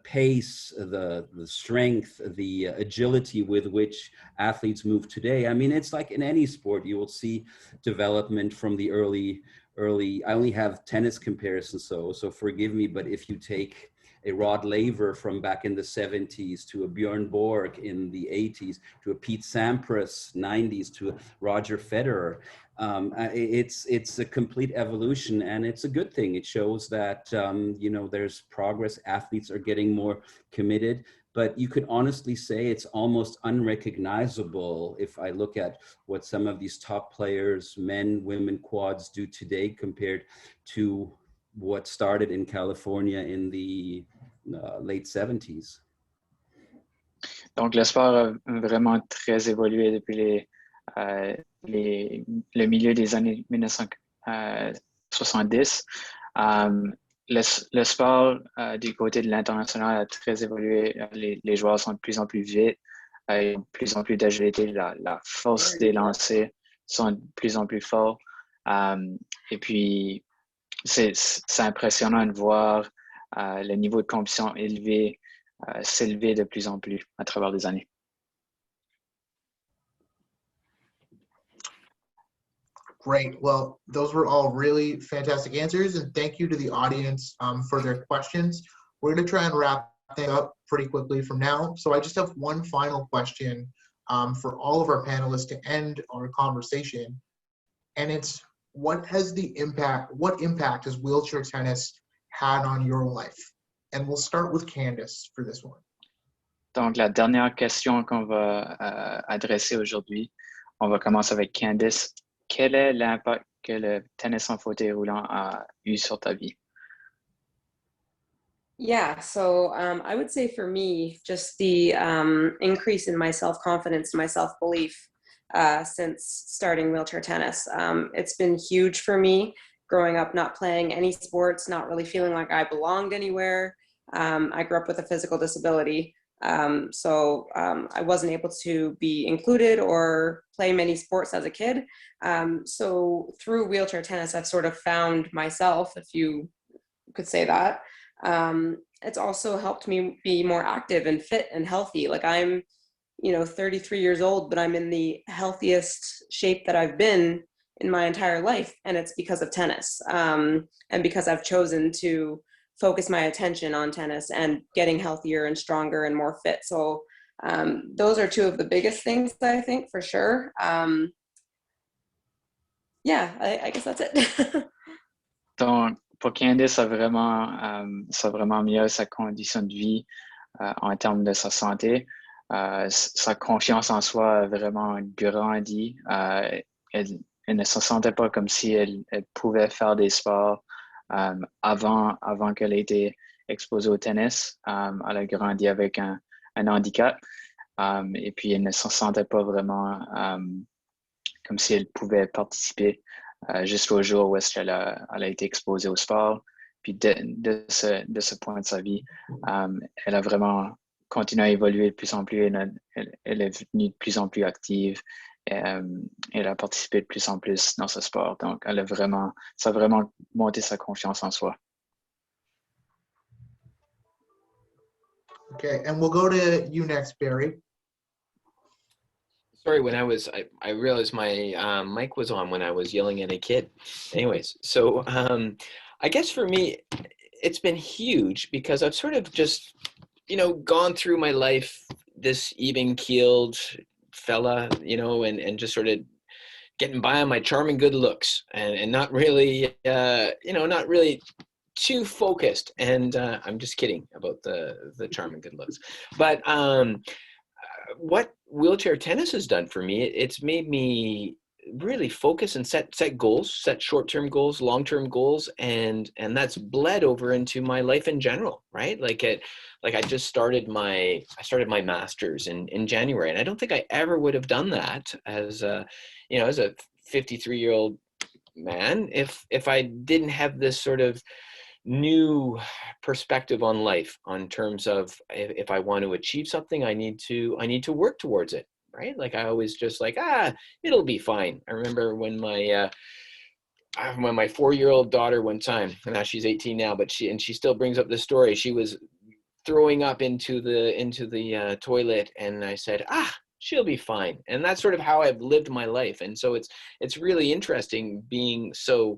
pace, the strength, the agility with which athletes move today. I mean, it's like in any sport, you will see development from the early, I only have tennis comparisons, so forgive me, but if you take a Rod Laver from back in the 70s to a Bjorn Borg in the 80s to a Pete Sampras 90s to a Roger Federer, it's a complete evolution, and it's a good thing. It shows that you know, there's progress. Athletes are getting more committed, but you could honestly say it's almost unrecognizable if I look at what some of these top players, men, women, quads do today compared to what started in California in the late 70s. Donc, le sport a vraiment très évolué depuis le milieu des années 1970. Le sport du côté de l'international a très évolué. Les joueurs sont de plus en plus vite, de plus en plus d'agilité. La force des lancers sont de plus en plus forts. Et puis, c'est impressionnant de voir le niveau de compétition élevé s'élever de plus en plus à travers les années. Great. Well, those were all really fantastic answers, and thank you to the audience for their questions. We're going to try and wrap things up pretty quickly from now. So I just have one final question for all of our panelists to end our conversation. And it's what impact has wheelchair tennis had on your life? And we'll start with Candice for this one. Donc, la dernière question qu'on va adresser aujourd'hui, on va commencer avec Candice. Quel est l'impact que le tennis en fauteuil roulant a eu sur ta vie? Yeah, so I would say for me, just the increase in my self-confidence, my self-belief since starting wheelchair tennis. It's been huge for me growing up, not playing any sports, not really feeling like I belonged anywhere. I grew up with a physical disability, so I wasn't able to be included or play many sports as a kid. So through wheelchair tennis, I've sort of found myself, if you could say that. It's also helped me be more active and fit and healthy. Like I'm, 33 years old, but I'm in the healthiest shape that I've been in my entire life. And it's because of tennis. And because I've chosen to focus my attention on tennis and getting healthier and stronger and more fit. So those are two of the biggest things that I think for sure. Yeah, I guess that's it. Donc, pour Candice, ça a vraiment amélioré sa condition de vie en termes de sa santé. Sa confiance en soi a vraiment grandi. Elle ne se sentait pas comme si elle pouvait faire des sports avant qu'elle ait été exposée au tennis. Elle a grandi avec un handicap et puis elle ne se sentait pas vraiment comme si elle pouvait participer jusqu'au jour où elle a été exposée au sport. Puis de ce point de sa vie, elle a vraiment continué à évoluer de plus en plus. Elle est devenue de plus en plus active. Elle a participé de plus en plus dans ce sport. Donc, ça a vraiment monté sa confiance en soi. Okay, and we'll go to you next, Barry. Sorry, I realized my mic was on when I was yelling at a kid. Anyways, so I guess for me, it's been huge because I've sort of just, gone through my life, this even-keeled fella, and just sort of getting by on my charm and good looks and not really, not really too focused. And I'm just kidding about the charm and good looks. But what wheelchair tennis has done for me, it's made me really focus and set goals, set short-term goals, long-term goals, and that's bled over into my life in general, right? Like I just started my master's in January, and I don't think I ever would have done that as a 53-year-old man if I didn't have this sort of new perspective on life on terms of if I want to achieve something, I need to work towards it, right? Like I always just like, it'll be fine. I remember when my 4-year-old daughter one time, and now she's 18 now, but she still brings up this story. She was throwing up into the toilet, and I said, she'll be fine. And that's sort of how I've lived my life. And so it's really interesting being so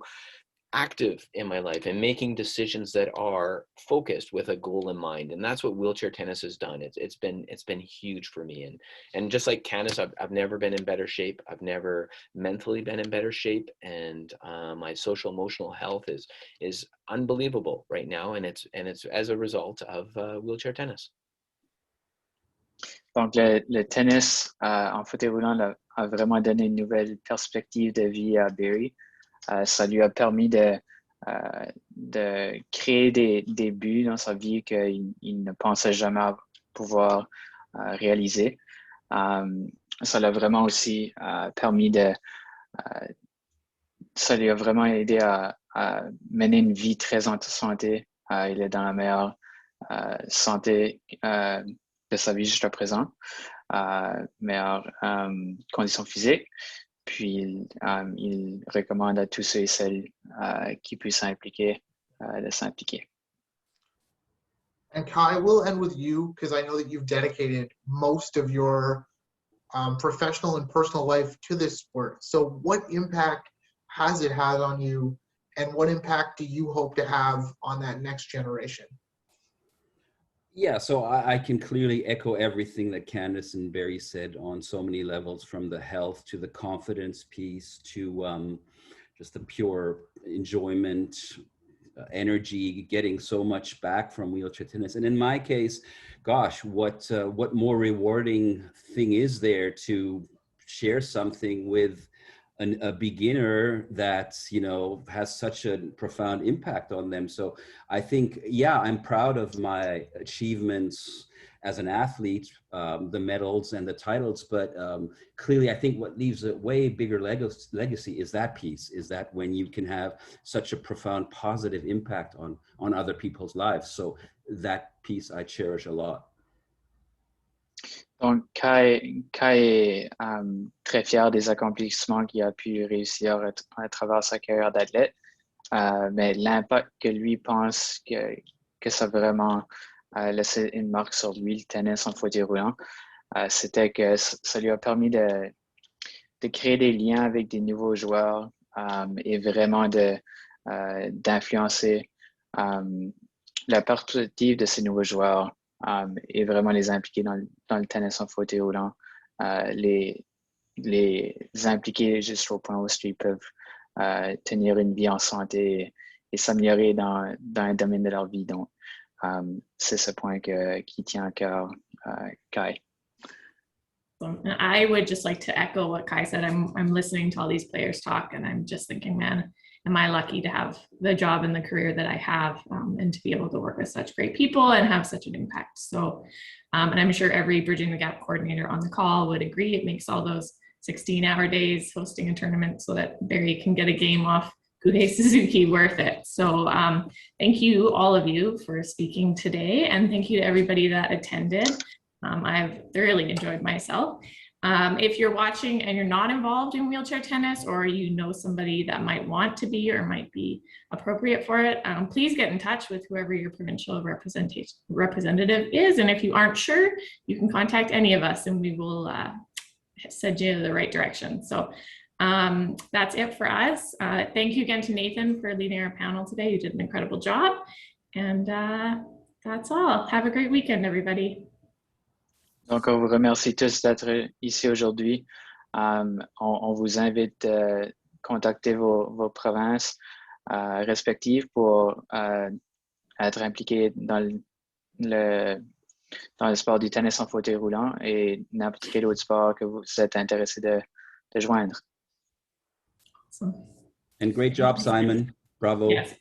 active in my life and making decisions that are focused with a goal in mind. And that's what wheelchair tennis has done. It's been huge for me. And just like Candice, I've never been in better shape. I've never mentally been in better shape. And my social emotional health is unbelievable right now. And it's as a result of wheelchair tennis. Donc, le tennis en fauteuil roulant a vraiment donné une nouvelle perspective de vie à Barry. Ça lui a permis de créer des buts dans sa vie qu'il ne pensait jamais pouvoir réaliser. Ça l'a vraiment aussi permis ça lui a vraiment aidé à mener une vie très en santé. Il est dans la meilleure santé de sa vie jusqu'à présent, meilleure condition physique. Puis, il recommande à tous ceux et celles qui puissent s'impliquer de s'impliquer. And Kai, we'll end with you because I know that you've dedicated most of your professional and personal life to this sport. So what impact has it had on you, and what impact do you hope to have on that next generation? Yeah, so I can clearly echo everything that Candice and Barry said on so many levels, from the health to the confidence piece to just the pure enjoyment, energy, getting so much back from wheelchair tennis. And in my case, gosh, what more rewarding thing is there to share something with a beginner that, you know, has such a profound impact on them. So I think, yeah, I'm proud of my achievements as an athlete, the medals and the titles, but clearly I think what leaves a way bigger legacy is that piece, is that when you can have such a profound positive impact on other people's lives. So that piece I cherish a lot. Donc, Kai est très fier des accomplissements qu'il a pu réussir à travers sa carrière d'athlète, mais l'impact que lui pense que ça a vraiment laissé une marque sur lui, le tennis en fauteuil roulant, c'était que ça lui a permis de créer des liens avec des nouveaux joueurs et vraiment d'influencer la perspective de ces nouveaux joueurs et vraiment les impliquer dans le tennis en fauteuil roulant, les impliquer jusqu'au point où ils peuvent tenir une vie en santé et s'améliorer dans un domaine de leur vie. Donc, c'est ce point qui tient à cœur Kai. And I would just like to echo what Kai said. I'm listening to all these players talk, and I'm just thinking, man, am I lucky to have the job and the career that I have, and to be able to work with such great people and have such an impact. So, and I'm sure every Bridging the Gap coordinator on the call would agree. It makes all those 16-hour days hosting a tournament so that Barry can get a game off Kuhei Suzuki worth it. So thank you, all of you, for speaking today, and thank you to everybody that attended. I've thoroughly enjoyed myself. If you're watching and you're not involved in wheelchair tennis, or you know somebody that might want to be or might be appropriate for it, please get in touch with whoever your provincial representative is. And if you aren't sure, you can contact any of us and we will send you in the right direction. So that's it for us. Thank you again to Nathan for leading our panel today. You did an incredible job. And that's all. Have a great weekend, everybody. Donc, on vous remercie tous d'être ici aujourd'hui. On vous invite à contacter vos provinces respectives pour être impliqués dans le sport du tennis en fauteuil roulant et n'importe quel autre sport que vous êtes intéressé de joindre. Awesome. And great job, Simon. Bravo. Yes.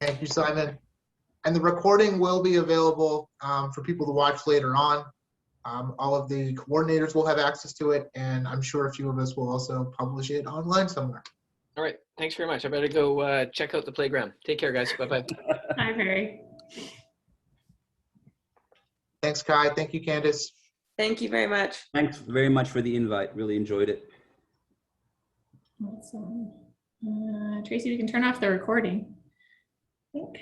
Thank you, Simon. And the recording will be available for people to watch later on. All of the coordinators will have access to it, and I'm sure a few of us will also publish it online somewhere. All right. Thanks very much. I better go check out the playground. Take care, guys. Bye-bye. Hi, Barry. Thanks, Kai. Thank you, Candice. Thank you very much. Thanks very much for the invite. Really enjoyed it. Awesome. Tracy, we can turn off the recording, I think.